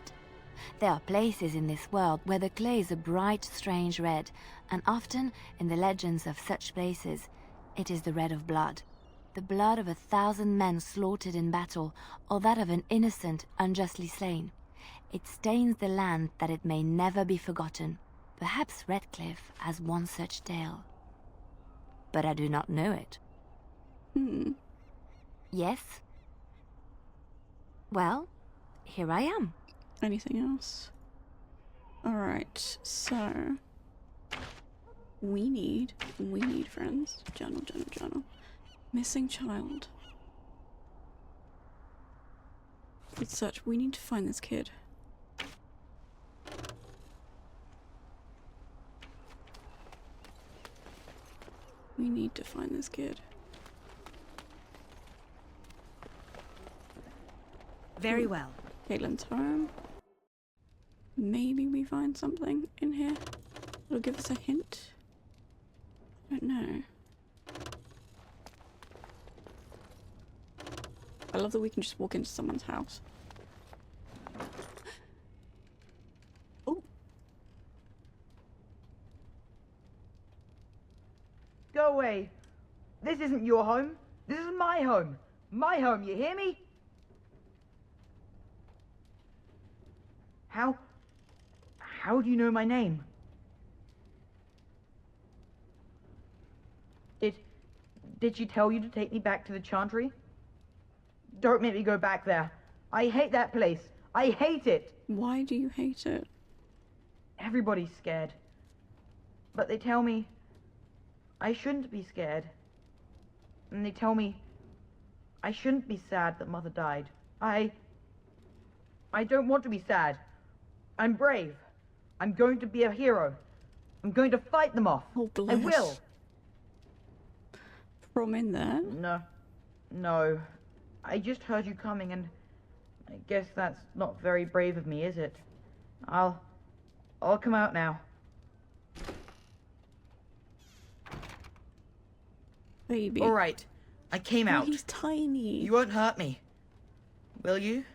There are places in this world where the clay is a bright, strange red, and often, in the legends of such places, it is the red of blood. The blood of 1,000 men slaughtered in battle, or that of an innocent unjustly slain. It stains the land that it may never be forgotten. Perhaps Redcliffe has one such tale. But I do not know it. Yes? Well, here I am. Anything else? Alright, so... We need friends. Journal. Missing child. Let's search. We need to find this kid. We need to find this kid. Very well. Caitlin's home. Maybe we find something in here. It'll give us a hint. I don't know. I love that we can just walk into someone's house. Oh. Go away. This isn't your home. This is my home. My home, you hear me? How do you know my name? Did she tell you to take me back to the Chantry? Don't make me go back there. I hate that place. I hate it. Why do you hate it? Everybody's scared. But they tell me I shouldn't be scared. And they tell me I shouldn't be sad that Mother died. I don't want to be sad. I'm brave. I'm going to be a hero. I'm going to fight them off. Oh, bless. I will. From in there? No. I just heard you coming, and I guess that's not very brave of me, is it? I'll come out now. Baby. All right. I came out. He's tiny. You won't hurt me. Will you?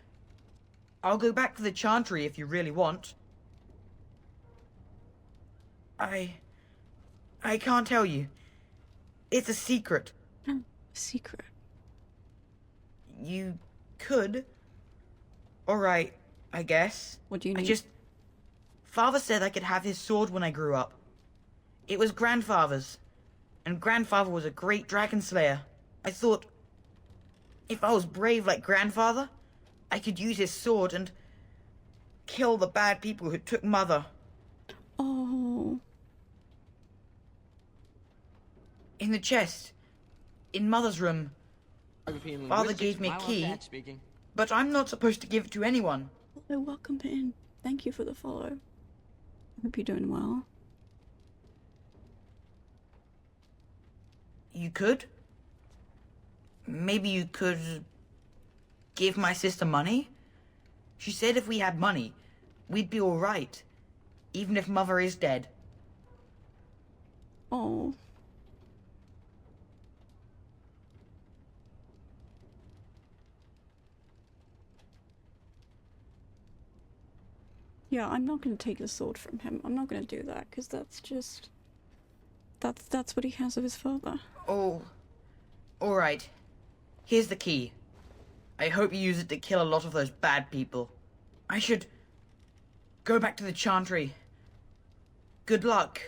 I'll go back to the Chantry if you really want. I can't tell you. It's a secret. Secret? You could. Alright, I guess. What do you need? Father said I could have his sword when I grew up. It was Grandfather's. And Grandfather was a great dragon slayer. I thought, if I was brave like Grandfather, I could use his sword and kill the bad people who took Mother. Oh. In the chest. In Mother's room. Father gave me a key. But I'm not supposed to give it to anyone. Hello, welcome in. Thank you for the follow. Hope you're doing well. You could? Maybe you could give my sister money? She said if we had money, we'd be alright. Even if Mother is dead. Oh. Yeah, I'm not going to take the sword from him. I'm not going to do that, because that's just... That's what he has of his father. Oh. Alright. Here's the key. I hope you use it to kill a lot of those bad people. I should go back to the Chantry. Good luck.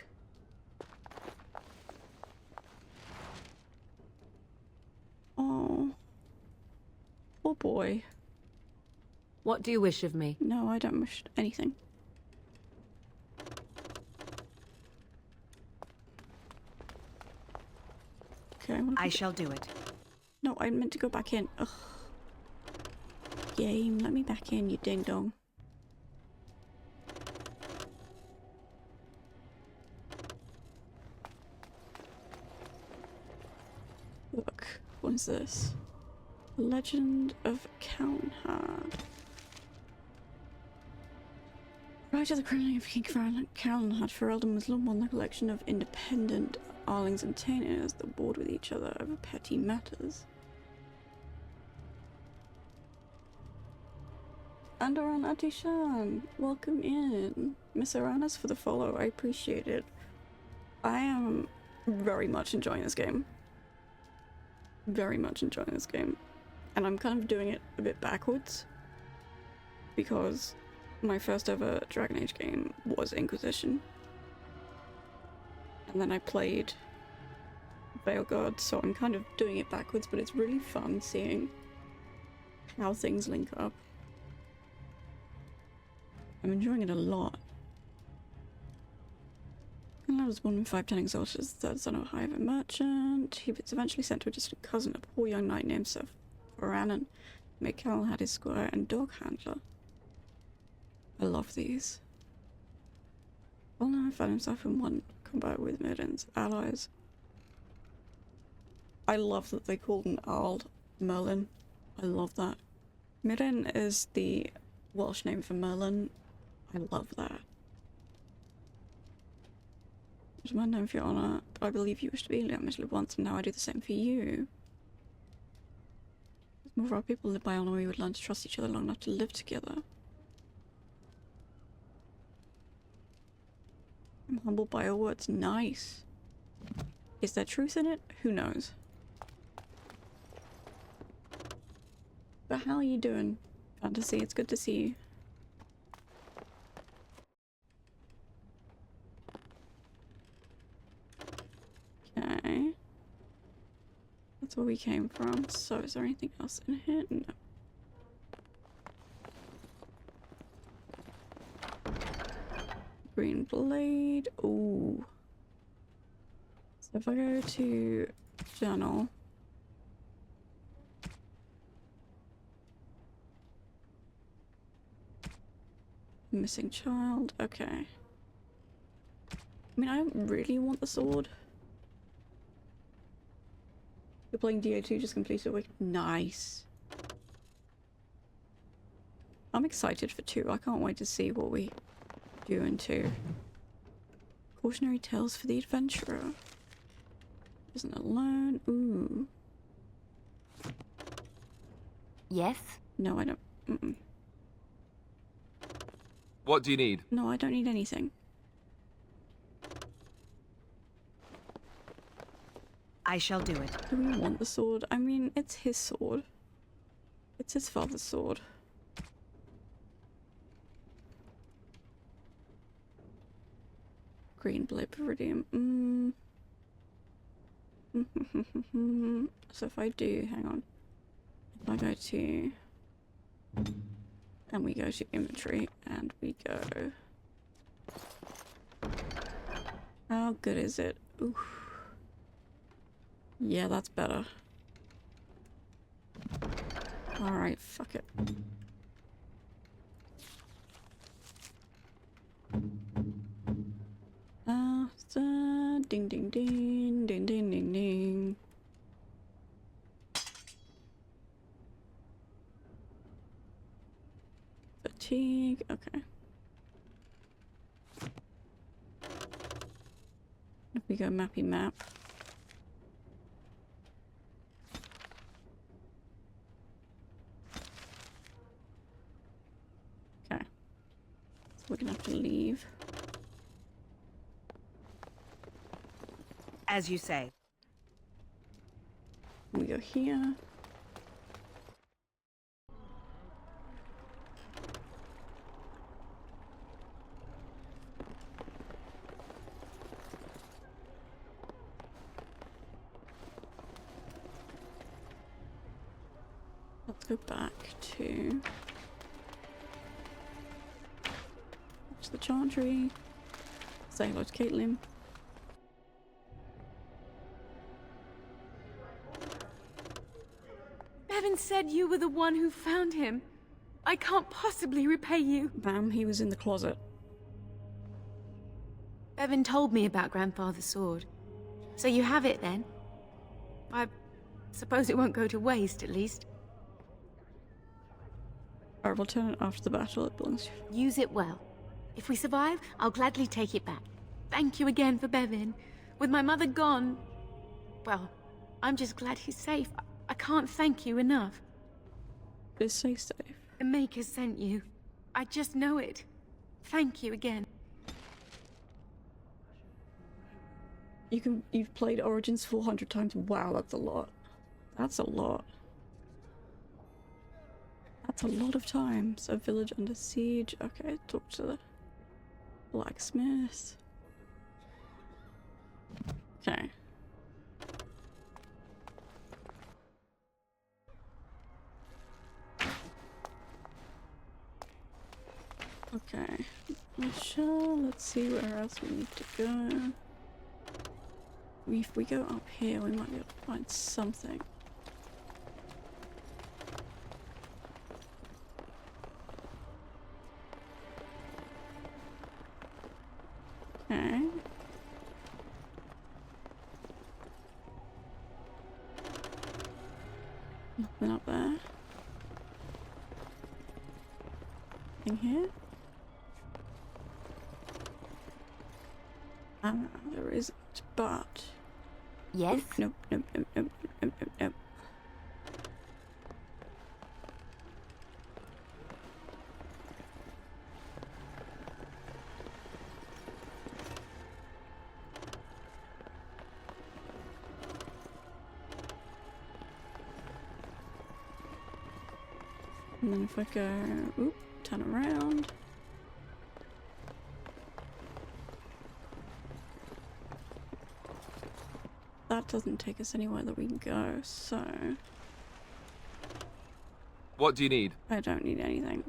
Oh. Oh boy. What do you wish of me? No, I don't wish anything. Okay, I shall do it. No, I meant to go back in. Ugh. Game, let me back in, you ding dong. Look, what is this? The Legend of Calenhad. Prior to the crowning of King Calenhad, Ferelden was lump on the collection of independent Arlings and Tainers that warred with each other over petty matters. Andoran Atishan, welcome in. Miss Aranas for the follow, I appreciate it. I am very much enjoying this game. Very much enjoying this game. And I'm kind of doing it a bit backwards. Because my first ever Dragon Age game was Inquisition. And then I played Veilguard, so I'm kind of doing it backwards, but it's really fun seeing how things link up. I'm enjoying it a lot. And I was born in 510 exhausted, the third son of a hive merchant. He was eventually sent to a distant cousin, a poor young knight named Sir Varanen. Mikhail had his squire and dog handler. I love these. Volna found himself in one combat with Merlin's allies. I love that they called an Ald Merlin. I love that. Mirren is the Welsh name for Merlin. I love that. As man known for your honour, but I believe you wish to be let me live once, and now I do the same for you. As more of our people live by honour, we would learn to trust each other long enough to live together. I'm humbled by your words. Nice. Is there truth in it? Who knows? But how are you doing, Fantasy? It's good to see you. Okay. That's where we came from. So is there anything else in here? No. Green blade. Ooh. So if I go to journal. Missing child. Okay. I mean, I don't really want the sword. You're playing DO2, just completed a week. Nice. I'm excited for 2. I can't wait to see what we do in 2. Cautionary tales for the adventurer. Isn't alone. Ooh. Yes? No, I don't. Mm-mm. What do you need? No, I don't need anything. I shall do it. Do we want the sword? I mean, it's his sword. It's his father's sword. Green blade Viridium. So if I do, hang on. If I go to... And we go to inventory, and we go... How good is it? Oof. Yeah, that's better. Alright, fuck it. Ding ding ding, ding ding ding ding. Fatigue, okay. If we go mappy map. Okay. So we're gonna have to leave. As you say. We go here. Let's go back to the Chantry. Say hello to Caitlin. Bevan said you were the one who found him. I can't possibly repay you. Ma'am, he was in the closet. Bevan told me about Grandfather's sword. So you have it then? I suppose it won't go to waste, at least. I will return it after the battle. It belongs to you. Use it well. If we survive, I'll gladly take it back. Thank you again for Bevan. With my mother gone... well, I'm just glad he's safe. I can't thank you enough. Just stay safe. The Maker sent you. I just know it. Thank you again. You've played Origins 400 times. Wow, that's a lot. That's a lot. That's a lot of times. A village under siege. Okay, talk to the blacksmith. Okay. Okay. Michelle, let's see where else we need to go. If we go up here, we might be able to find something. Okay. Nothing up there. Nothing here. There isn't, but... Yes? Nope, nope, nope, nope, nope, nope, nope. And then if I go, oop, turn around. That doesn't take us anywhere that we can go, so... What do you need? I don't need anything.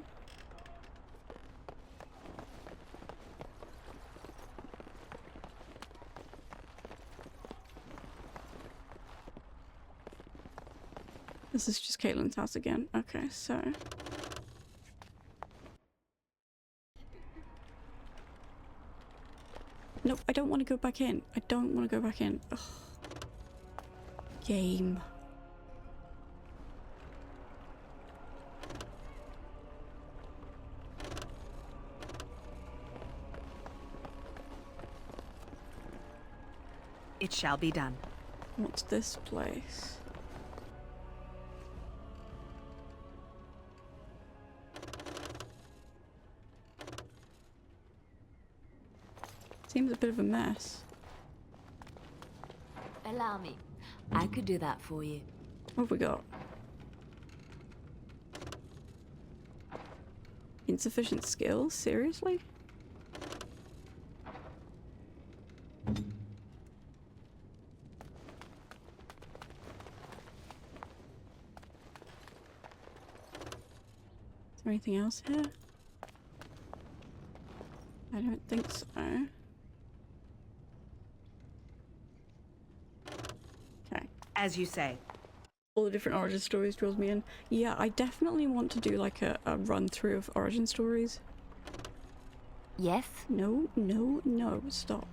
This is just Caitlin's house again. Okay, so... Nope, I don't want to go back in. I don't want to go back in. Ugh. Game. It shall be done. What's this place? Seems a bit of a mess. Allow me. I could do that for you. What have we got? Insufficient skills? Seriously? Is there anything else here? I don't think so. As you say. All the different origin stories draws me in. Yeah, I definitely want to do like a run through of origin stories. Yes? No, no, no, stop.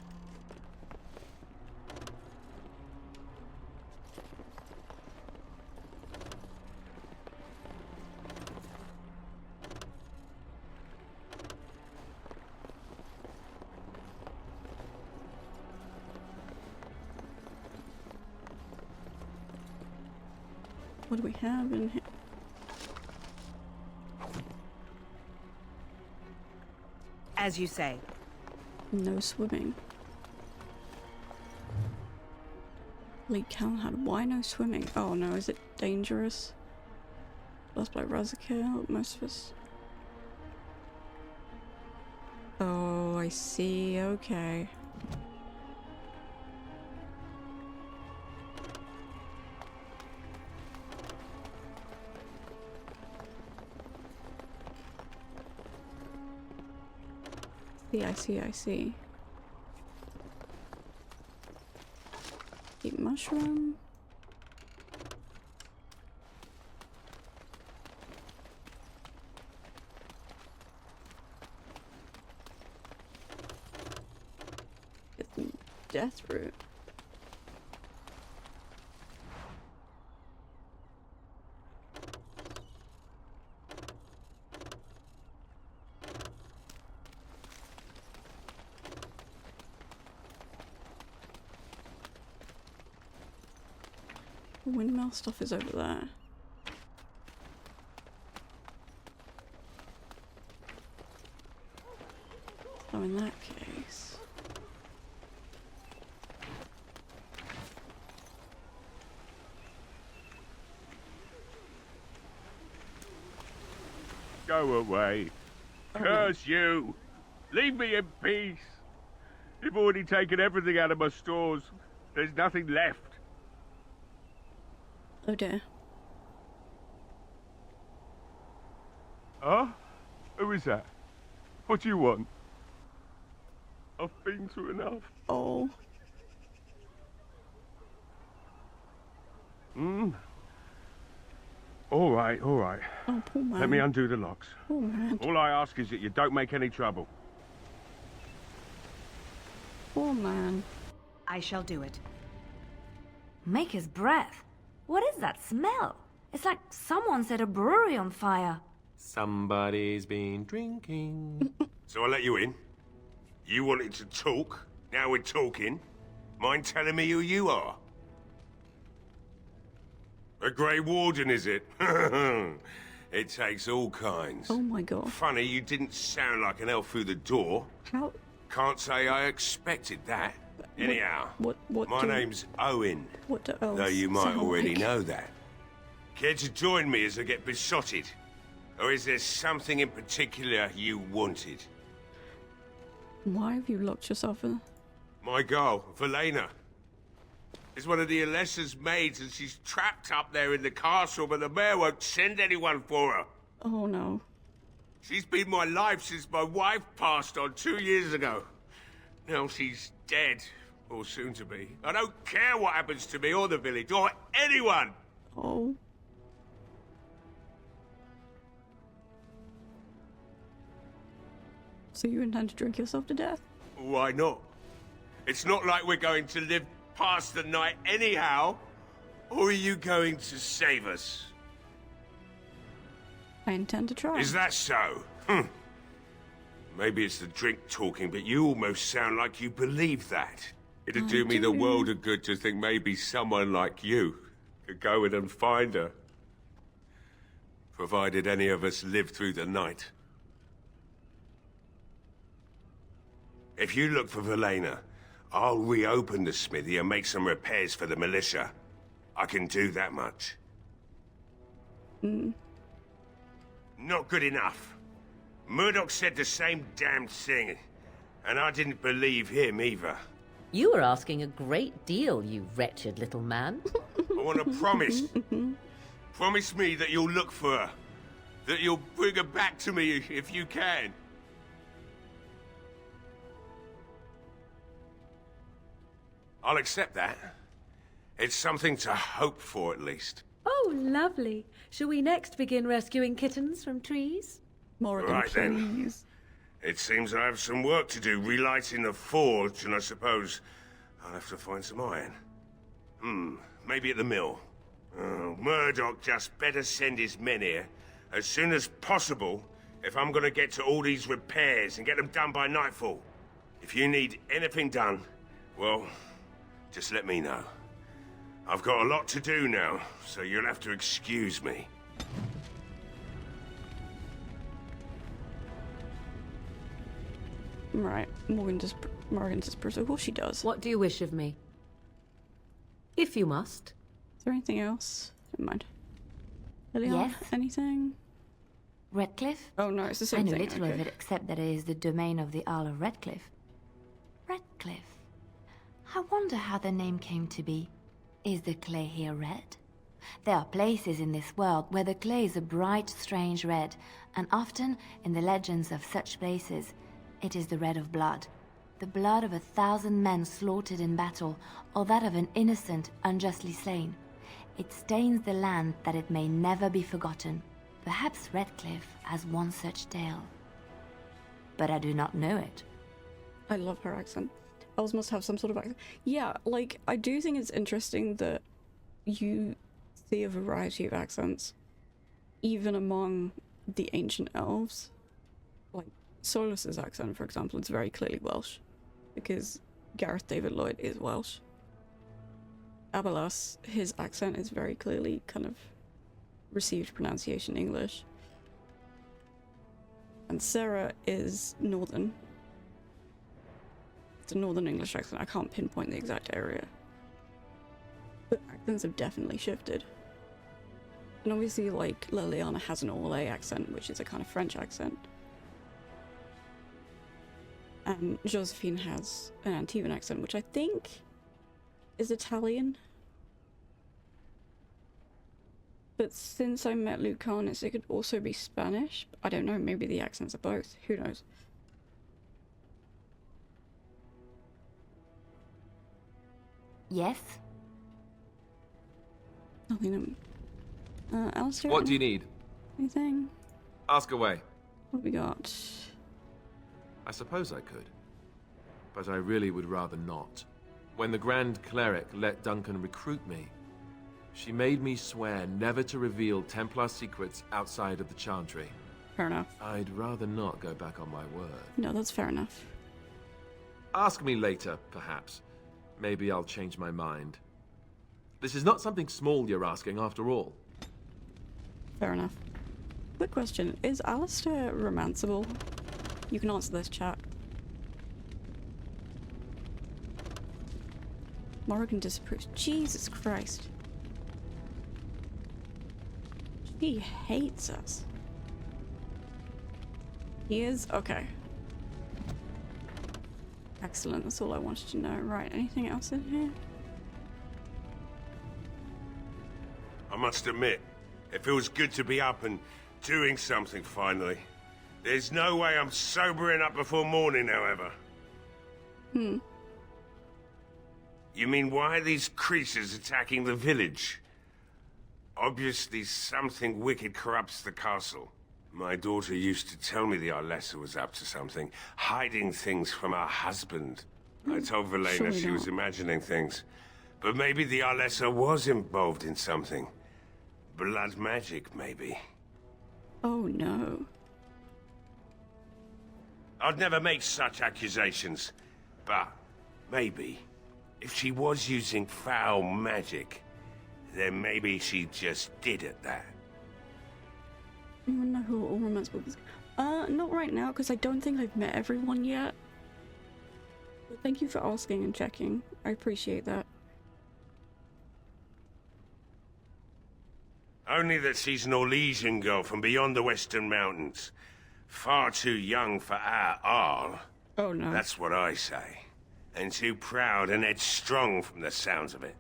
What do we have in here? As you say. No swimming. Lake Calhoun, why no swimming? Oh no, is it dangerous? Lost by Razakil, most of us. Oh, I see, okay. I see. Eat mushroom. death route. The windmill stuff is over there. So in that case... Go away. Curse you! Leave me in peace! You've already taken everything out of my stores. There's nothing left. Oh dear. Huh? Who is that? What do you want? I've been through enough. Oh. All right, all right. Oh, poor man. Let me undo the locks. Poor man. All I ask is that you don't make any trouble. Poor man. I shall do it. Maker's breath. What is that smell? It's like someone set a brewery on fire. Somebody's been drinking. So I let you in. You wanted to talk. Now we're talking. Mind telling me who you are? A Grey Warden, is it? It takes all kinds. Oh my god. Funny, you didn't sound like an elf through the door. How? Can't say I expected that. Anyhow, my name's Owen. What do elves Though you might sound already like? know that. Care to join me as I get besotted? Or is there something in particular you wanted? Why have you locked yourself in? My girl, Velena, is one of the Alessa's maids, and she's trapped up there in the castle, but the mayor won't send anyone for her. Oh no. She's been my life since my wife passed on 2 years ago. Now she's dead, or soon to be. I don't care what happens to me or the village, or anyone! Oh. So you intend to drink yourself to death? Why not? It's not like we're going to live past the night anyhow. Or are you going to save us? I intend to try. Is that so? Maybe it's the drink talking, but you almost sound like you believe that. It'd do me the world of good to think maybe someone like you could go in and find her. Provided any of us live through the night. If you look for Velena, I'll reopen the smithy and make some repairs for the militia. I can do that much. Not good enough. Murdoch said the same damn thing, and I didn't believe him either. You were asking a great deal, you wretched little man. I want to promise. Promise me that you'll look for her. That you'll bring her back to me if you can. I'll accept that. It's something to hope for, at least. Oh, lovely. Shall we next begin rescuing kittens from trees? Morrigan, Right then. please. It seems I have some work to do relighting the forge, and I suppose I'll have to find some iron. Maybe at the mill. Oh, Murdoch just better send his men here as soon as possible if I'm gonna get to all these repairs and get them done by nightfall. If you need anything done, well, just let me know. I've got a lot to do now, so you'll have to excuse me. Right, Morgan just proves of course she does. What do you wish of me? If you must. Is there anything else? Never mind. Liliana, Yes? anything? Redcliffe? Oh no, it's the I same know thing. little okay. of it except that it is the domain of the Earl of Redcliffe. Redcliffe? I wonder how the name came to be. Is the clay here red? There are places in this world where the clay is a bright, strange red, and often, in the legends of such places, it is the red of blood. The blood of 1,000 men slaughtered in battle, or that of an innocent, unjustly slain. It stains the land that it may never be forgotten. Perhaps Redcliffe has one such tale. But I do not know it. I love her accent. elves must have some sort of accent. Yeah, like, I do think it's interesting that you see a variety of accents, even among the ancient elves. Like, Solas's accent, for example, is very clearly Welsh, because Gareth David Lloyd is Welsh. Abelas, his accent is very clearly kind of received pronunciation English. And Sarah is Northern. It's a Northern English accent. I can't pinpoint the exact area. But accents have definitely shifted. And obviously, like, Liliana has an Orlais accent, which is a kind of French accent. And Josephine has an Antivan accent, which I think is Italian. But since I met Lucanus, it could also be Spanish. I don't know, maybe the accents are both. Who knows? Yes? Nothing. Alistair? What do you need? Anything? Ask away. What have we got? I suppose I could. But I really would rather not. When the Grand Cleric let Duncan recruit me, she made me swear never to reveal Templar secrets outside of the Chantry. Fair enough. I'd rather not go back on my word. No, that's fair enough. Ask me later, perhaps. Maybe I'll change my mind. This is not something small you're asking, after all. Fair enough. Quick question. Is Alistair romanceable? You can answer this, chat. Morrigan disapproves. Jesus Christ. He hates us. He is? Okay. Excellent, that's all I wanted to know. Right, anything else in here? I must admit, it feels good to be up and doing something finally. There's no way I'm sobering up before morning, however. Hmm. You mean, why are these creatures attacking the village? Obviously something wicked corrupts the castle. My daughter used to tell me the Arlessa was up to something, hiding things from her husband. I told Velena she was imagining things. But maybe the Arlessa was involved in something. Blood magic, maybe. Oh no. I'd never make such accusations. But maybe, if she was using foul magic, then maybe she just did it that. You wanna know who all romance books? Not right now, because I don't think I've met everyone yet. But thank you for asking and checking. I appreciate that. Only that she's an Orlesian girl from beyond the Western Mountains. Far too young for our Arl. Oh no. That's what I say. And too proud and headstrong from the sounds of it.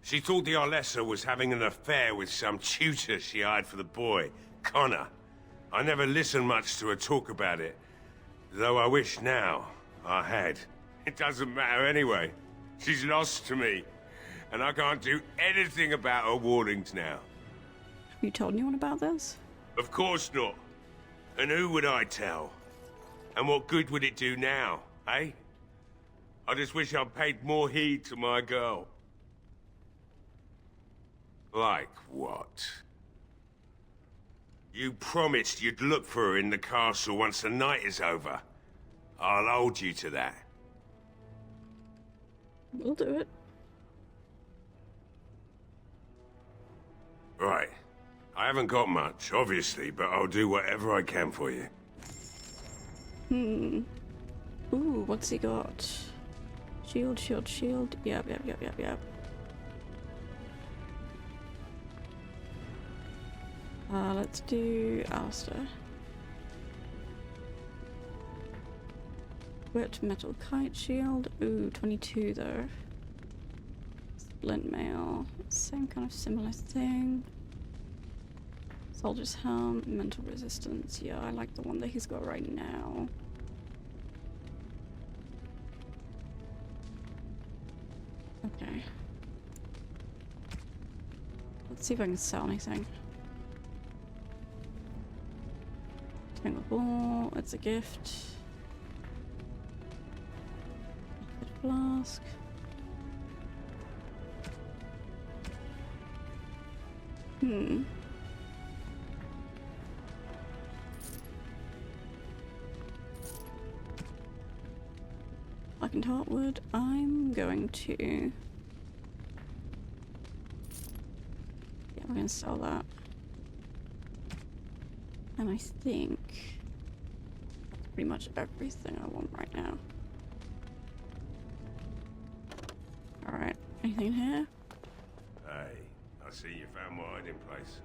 She thought the Arlessa was having an affair with some tutor she hired for the boy, Connor. I never listened much to her talk about it, though I wish now I had. It doesn't matter anyway. She's lost to me, and I can't do anything about her warnings now. Have you told anyone about this? Of course not. And who would I tell? And what good would it do now, eh? I just wish I'd paid more heed to my girl. Like what? You promised you'd look for her in the castle once the night is over. I'll hold you to that. We'll do it. Right. I haven't got much, obviously, but I'll do whatever I can for you. Hmm. Ooh, what's he got? Shield, shield, shield. Yep. Let's do Alistair. Wet metal kite shield. Ooh, 22 though. Splint mail. Same kind of similar thing. Soldier's helm. Mental resistance. Yeah, I like the one that he's got right now. Okay. Let's see if I can sell anything. Tangle ball, it's a gift. Flask. Blackened heartwood. I'm going to... Yeah, we're going to sell that. And I think that's pretty much everything I want right now. Alright, anything in here? Hey, I see you found my hiding place.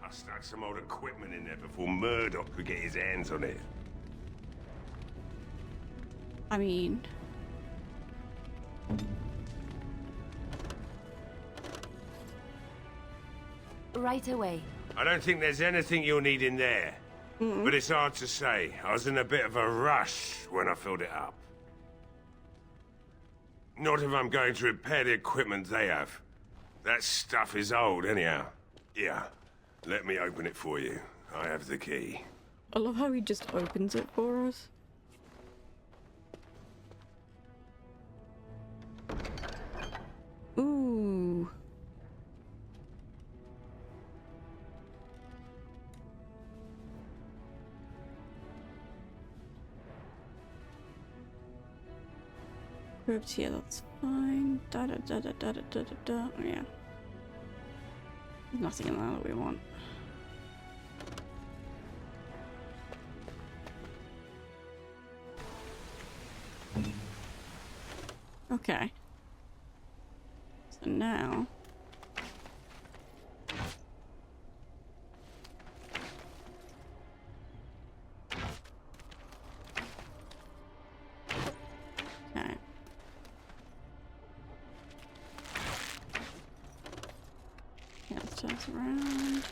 I stuck some old equipment in there before Murdoch could get his hands on it. I mean... Right away. I don't think there's anything you'll need in there. But it's hard to say. I was in a bit of a rush when I filled it up. Not if I'm going to repair the equipment they have. That stuff is old, anyhow. Yeah, let me open it for you. I have the key. I love how he just opens it for us. Ooh. Grouped here, that's fine. Da da da da da da da da da. Oh, yeah. There's nothing in there that we want. Okay. So now... Okay. Yeah, let's turn this around.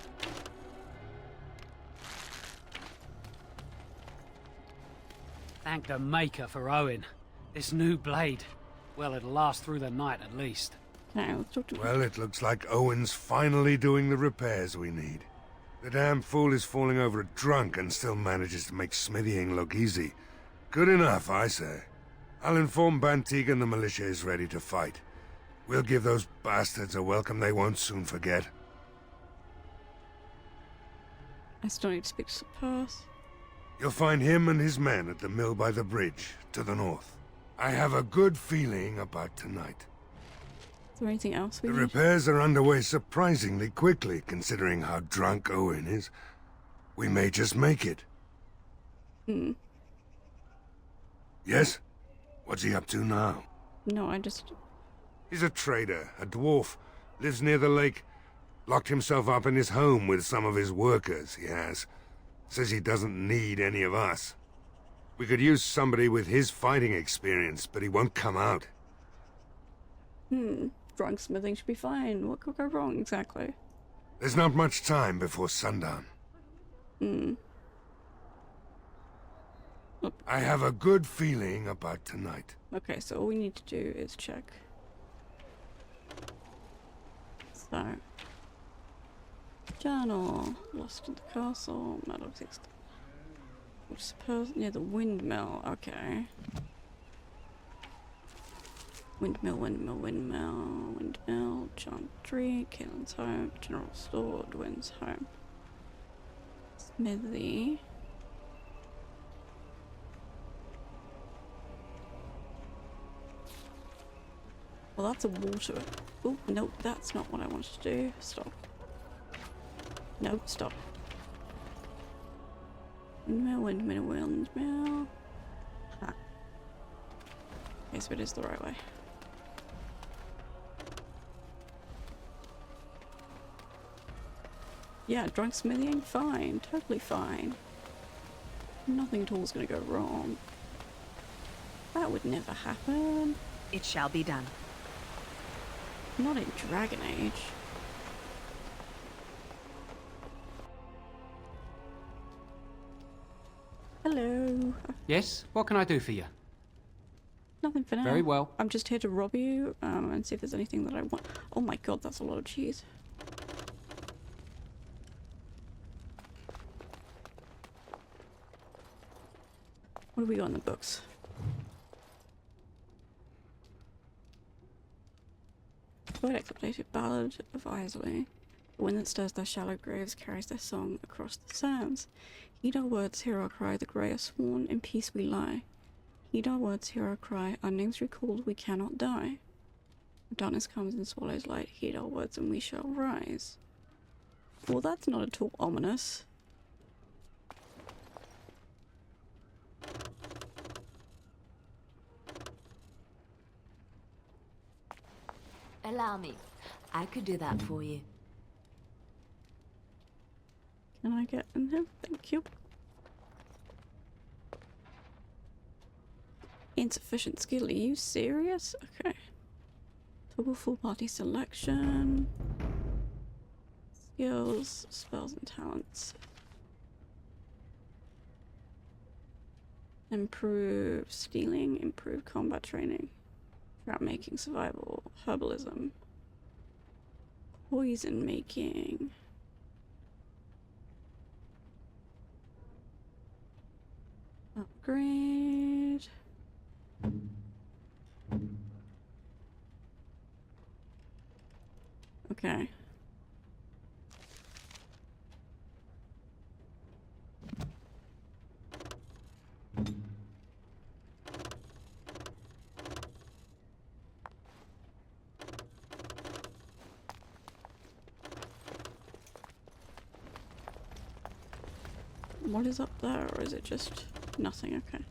Thank the Maker for Owen. This new blade. Well, it'll last through the night at least. Okay, let's talk to Well, it looks like Owen's finally doing the repairs we need. The damn fool is falling over drunk and still manages to make smithying look easy. Good enough, I say. I'll inform Bantig and the militia is ready to fight. We'll give those bastards a welcome they won't soon forget. I still need to speak to Pass. You'll find him and his men at the mill by the bridge, to the north. I have a good feeling about tonight. Is there anything else we The need? repairs are underway surprisingly quickly, considering how drunk Owen is. We may just make it. Yes? What's he up to now? No, I just... He's a trader, a dwarf, lives near the lake. Locked himself up in his home with some of his workers, he has. Says he doesn't need any of us. We could use somebody with his fighting experience, but he won't come out. Drunk smithing should be fine. What could go wrong, exactly? There's not much time before sundown. I have a good feeling about tonight. Okay, so all we need to do is check. So... Journal. Lost in the castle. Metal text. Which suppose near the windmill. Okay. Windmill, windmill, windmill, windmill, Chantry, Caitlin's home, general store, Dwin's home. Smithy. Well, that's a water. Oh, nope, that's not what I wanted to do. Stop. No, stop. Windmill, windmill, windmill. Ah. Okay, so it is the right way. Yeah, drunk smithing, fine. Totally fine. Nothing at all is gonna go wrong. That would never happen. It shall be done. Not in Dragon Age. Hello. Yes? What can I do for you? Nothing for now. Very well. I'm just here to rob you and see if there's anything that I want. Oh my god, that's a lot of cheese. What have we got in the books? Poetic updated Ballad of Isley. The wind that stirs their shallow graves carries their song across the sands. Heed our words, hear our cry, the grey are sworn, in peace we lie. Heed our words, hear our cry, our names recalled, we cannot die. Darkness comes and swallows light, heed our words and we shall rise. Well, that's not at all ominous. Allow me. I could do that for you. Can I get in him? Thank you. Insufficient skill. Are you serious? Okay. Toggle full party selection. Skills, spells and talents. Improve stealing, improve combat training. Trap making, survival, herbalism. Poison making. Upgrade. Okay. What is up there, or is it just nothing? Okay.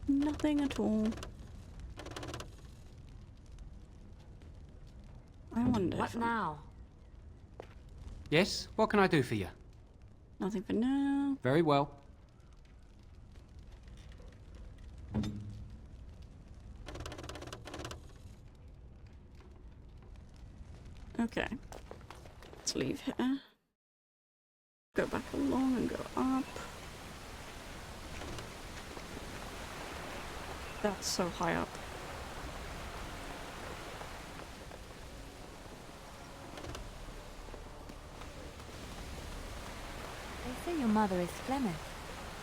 Nothing at all. I wonder. What now? Yes? What can I do for you? Nothing for now. Very well. Okay. Let's leave here. Go back along and go up. That's so high up. They say your mother is Flemeth,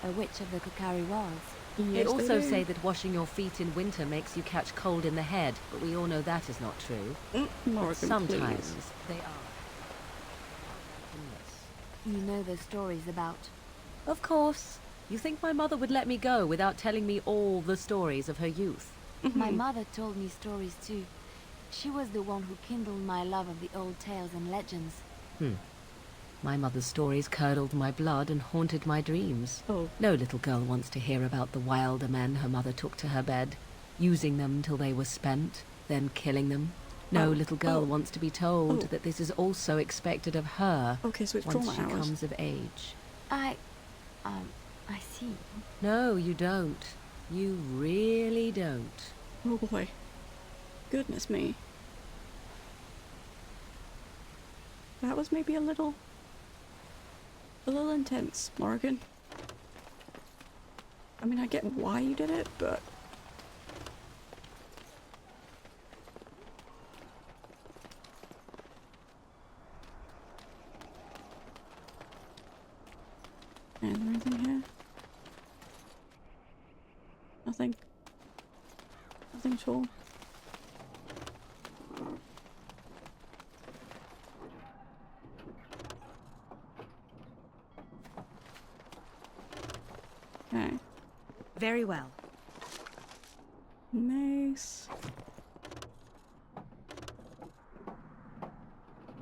a witch of the Kokari Wilds. They also say that washing your feet in winter makes you catch cold in the head, but we all know that is not true. Sometimes they are. You know the stories about... Of course. You think my mother would let me go without telling me all the stories of her youth? My mother told me stories too. She was the one who kindled my love of the old tales and legends. My mother's stories curdled my blood and haunted my dreams. No little girl wants to hear about the wilder men her mother took to her bed, using them till they were spent, then killing them. No little girl wants to be told that this is also expected of her so it's once she trauma hours. comes of age. I see. No, you don't. You really don't. Oh boy. Goodness me. That was maybe a little intense, Morgan. I mean, I get why you did it, but... Is there anything here? Nothing. Nothing at all. Okay. Very well. Mace.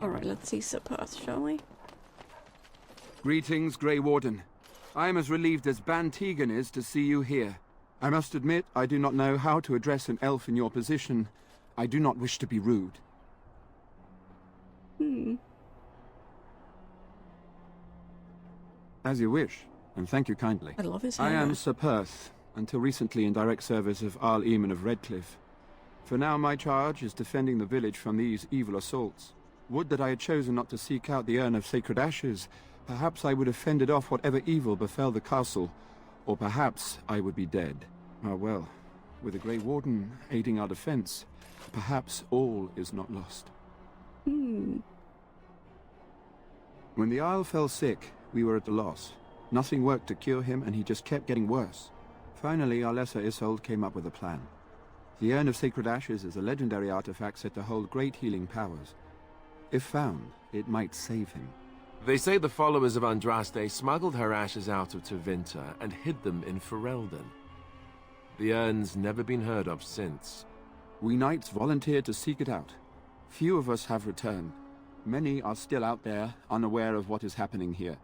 Alright, let's see Sepurth, shall we? Greetings, Grey Warden. I am as relieved as Ban Tegan is to see you here. I must admit, I do not know how to address an elf in your position. I do not wish to be rude. As you wish, and thank you kindly. I love his hair. I am Sepurth, until recently in direct service of Arl Eamon of Redcliffe. For now, my charge is defending the village from these evil assaults. Would that I had chosen not to seek out the urn of sacred ashes. Perhaps I would have fended off whatever evil befell the castle, or perhaps I would be dead. Ah well, with the Grey Warden aiding our defense, perhaps all is not lost. When the Isle fell sick, we were at a loss. Nothing worked to cure him, and he just kept getting worse. Finally, our lesser Isolde came up with a plan. The Urn of Sacred Ashes is a legendary artifact said to hold great healing powers. If found, it might save him. They say the followers of Andraste smuggled her ashes out of Tevinter and hid them in Ferelden. The urn's never been heard of since. We knights volunteered to seek it out. Few of us have returned. Many are still out there, unaware of what is happening here.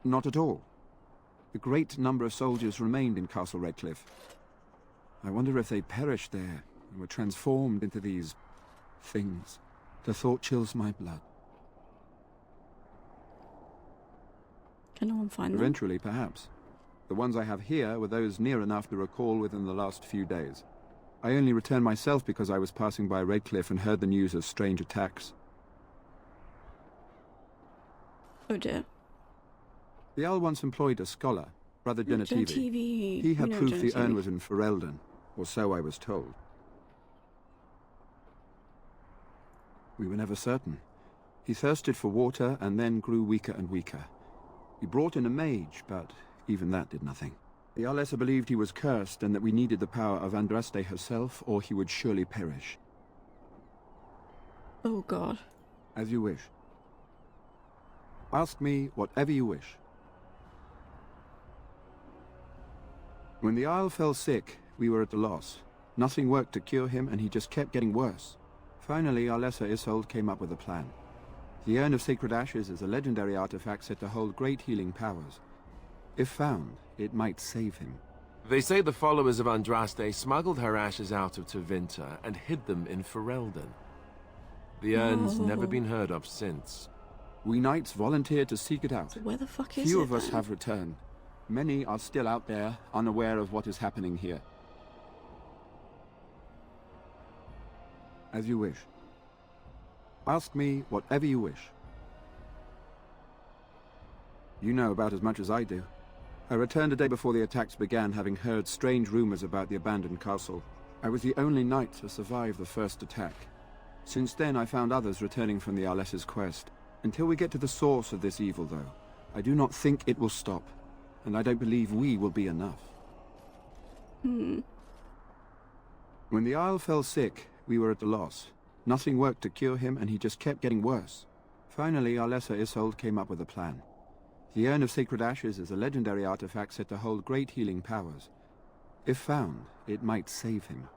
Not at all. A great number of soldiers remained in Castle Redcliffe. I wonder if they perished there and were transformed into these things. The thought chills my blood. Can no one find them? Eventually, perhaps. The ones I have here were those near enough to recall within the last few days. I only returned myself because I was passing by Redcliffe and heard the news of strange attacks. Oh dear. The Owl once employed a scholar, Brother Genetivi. He had proof the urn was in Ferelden, or so I was told. We were never certain. He thirsted for water and then grew weaker and weaker. We brought in a mage, but even that did nothing. The Alessa believed he was cursed and that we needed the power of Andraste herself, or he would surely perish. Oh God. As you wish. Ask me whatever you wish. When the Isle fell sick, we were at a loss. Nothing worked to cure him, and he just kept getting worse. Finally, our lesser Isolde came up with a plan. The Urn of Sacred Ashes is a legendary artifact said to hold great healing powers. If found, it might save him. They say the followers of Andraste smuggled her ashes out of Tevinter and hid them in Ferelden. The urn's never been heard of since. We knights volunteered to seek it out. So where the fuck is Few it, of us then? have returned. Many are still out there, unaware of what is happening here. As you wish. Ask me whatever you wish. You know about as much as I do. I returned a day before the attacks began, having heard strange rumors about the abandoned castle. I was the only knight to survive the first attack. Since then, I found others returning from the Arlessa's quest. Until we get to the source of this evil, though, I do not think it will stop. And I don't believe we will be enough. When the Isle fell sick, we were at a loss. Nothing worked to cure him, and he just kept getting worse. Finally, our lesser Isolde came up with a plan. The Urn of Sacred Ashes is a legendary artifact said to hold great healing powers. If found, it might save him.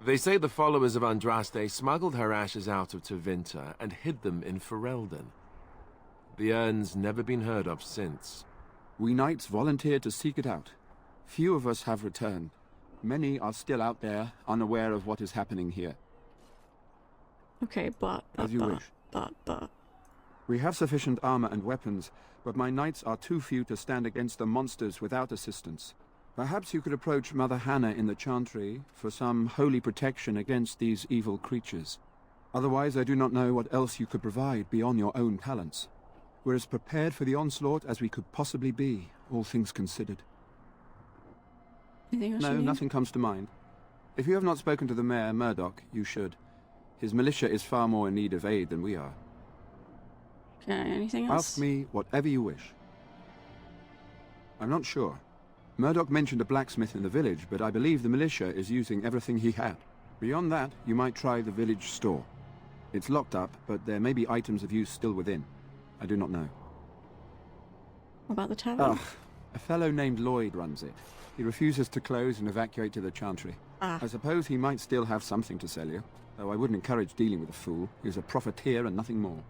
They say the followers of Andraste smuggled her ashes out of Tevinter and hid them in Ferelden. The urn's never been heard of since. We knights volunteered to seek it out. Few of us have returned. Many are still out there, unaware of what is happening here. Okay, but As you wish. We have sufficient armor and weapons, but my knights are too few to stand against the monsters without assistance. Perhaps you could approach Mother Hannah in the Chantry for some holy protection against these evil creatures. Otherwise, I do not know what else you could provide beyond your own talents. We're as prepared for the onslaught as we could possibly be, all things considered. Anything else No, you need? nothing comes to mind. If you have not spoken to the Mayor, Murdoch, you should. His militia is far more in need of aid than we are. Okay, anything else? Ask me whatever you wish. I'm not sure. Murdoch mentioned a blacksmith in the village, but I believe the militia is using everything he had. Beyond that, you might try the village store. It's locked up, but there may be items of use still within. I do not know. What about the tavern? A fellow named Lloyd runs it. He refuses to close and evacuate to the Chantry. I suppose he might still have something to sell you, though I wouldn't encourage dealing with a fool. He's a profiteer and nothing more.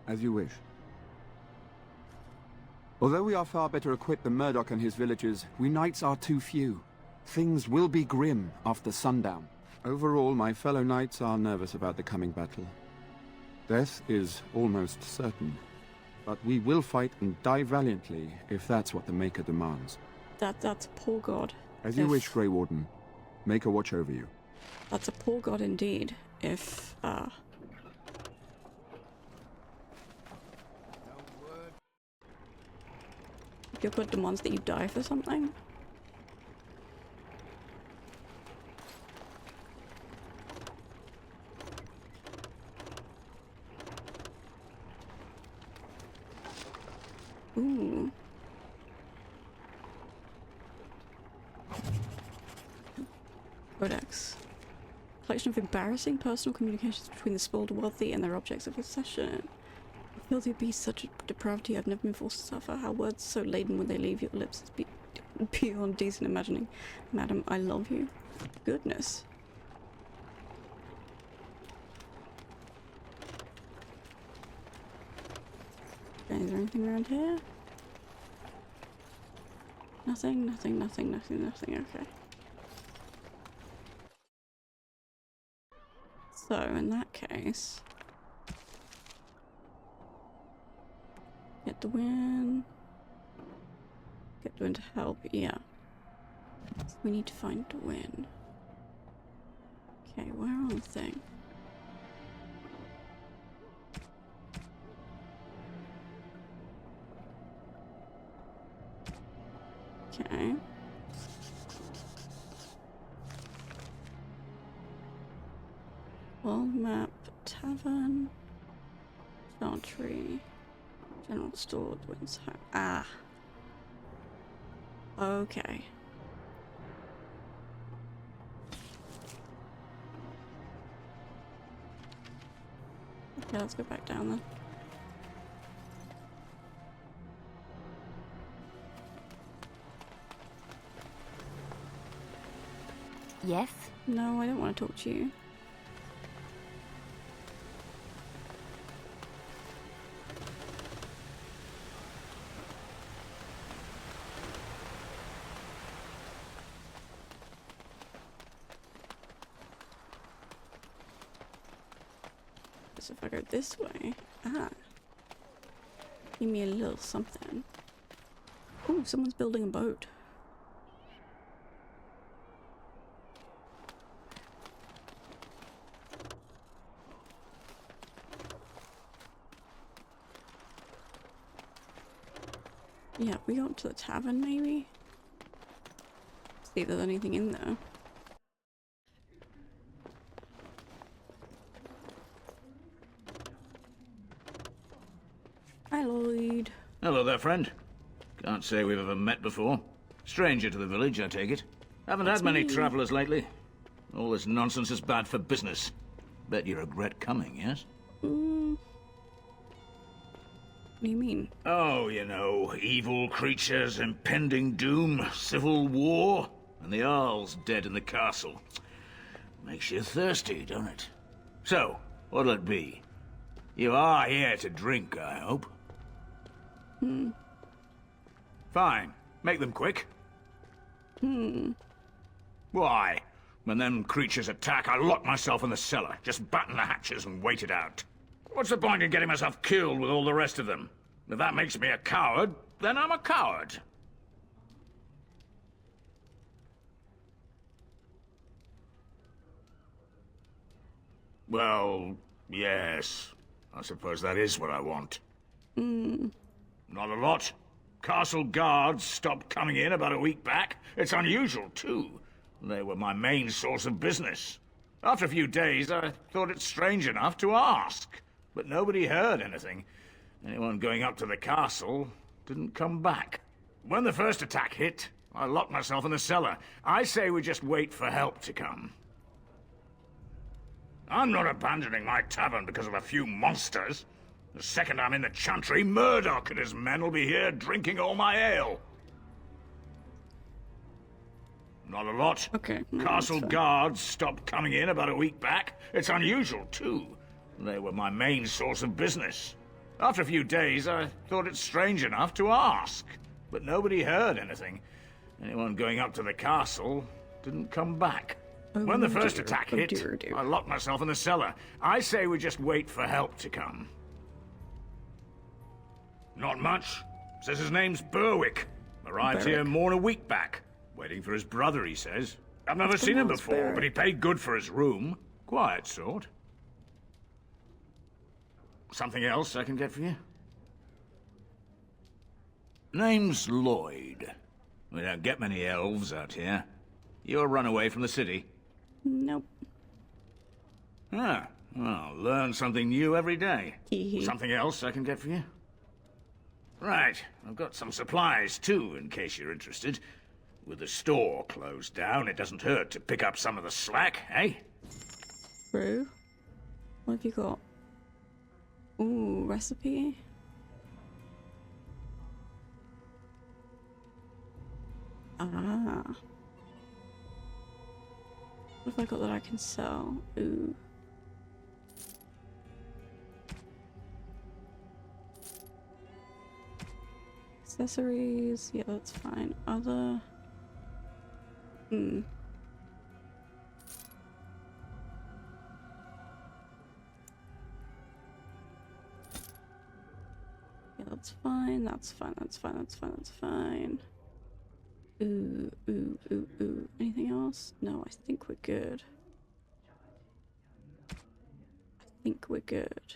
As you wish. Although we are far better equipped than Murdoch and his villagers, we knights are too few. Things will be grim after sundown. Overall, my fellow knights are nervous about the coming battle. Death is almost certain, but we will fight and die valiantly if that's what the Maker demands. That's a poor god. As you wish, Grey Warden. Maker watch over you. That's a poor god indeed, if your god demands that you die for something. Ooh. Codex. Collection of embarrassing personal communications between the spoiled wealthy and their objects of possession. Filthy beast, such a depravity I've never been forced to suffer. How words so laden when they leave your lips is beyond decent imagining. Madam, I love you. Goodness. Okay, is there anything around here? Nothing, nothing, nothing, nothing, nothing. Okay. So, in that case... Get the win. Get the win to help, yeah. So we need to find the win. Okay, where on the thing? Okay. World map, tavern, Chantry, general store, Dwin's home. Ah. Okay. Okay, let's go back down then. Yes? No, I don't want to talk to you. So if I go this way, give me a little something. Oh, someone's building a boat. Yeah, we got to the tavern maybe? See if there's anything in there. Hi, Lloyd. Hello there, friend. Can't say we've ever met before. Stranger to the village, I take it. Haven't had many travellers lately. All this nonsense is bad for business. Bet you regret coming, yes? What do you mean? Oh, you know, evil creatures, impending doom, civil war, and the Earl's dead in the castle. Makes you thirsty, don't it? So, what'll it be? You are here to drink, I hope? Fine. Make them quick. Why? When them creatures attack, I lock myself in the cellar. Just batten the hatches and wait it out. What's the point in getting myself killed with all the rest of them? If that makes me a coward, then I'm a coward. Well, yes. I suppose that is what I want. Not a lot. Castle guards stopped coming in about a week back. It's unusual, too. They were my main source of business. After a few days, I thought it strange enough to ask. But nobody heard anything. Anyone going up to the castle didn't come back. When the first attack hit, I locked myself in the cellar. I say we just wait for help to come. I'm not abandoning my tavern because of a few monsters. The second I'm in the Chantry, Murdoch and his men will be here drinking all my ale. Not a lot. Okay. Castle guards stopped coming in about a week back. It's unusual, too. They were my main source of business. After a few days, I thought it strange enough to ask. But nobody heard anything. Anyone going up to the castle didn't come back. When the first attack hit, I locked myself in the cellar. I say we just wait for help to come. Not much. Says his name's Berwick. Arrived here more than a week back. Waiting for his brother, he says. I've never seen him before, but he paid good for his room. Quiet sort. Something else I can get for you? Name's Lloyd. We don't get many elves out here. You're run away from the city? Nope. Ah, well, learn something new every day. Something else I can get for you? Right, I've got some supplies too, in case you're interested. With the store closed down, it doesn't hurt to pick up some of the slack, eh? True. What have you got? Ooh, recipe? Ah. What have I got that I can sell? Ooh. Accessories, yeah, that's fine. Other... Yeah, that's fine, that's fine, that's fine, that's fine, that's fine. Ooh. Anything else? No, I think we're good. I think we're good.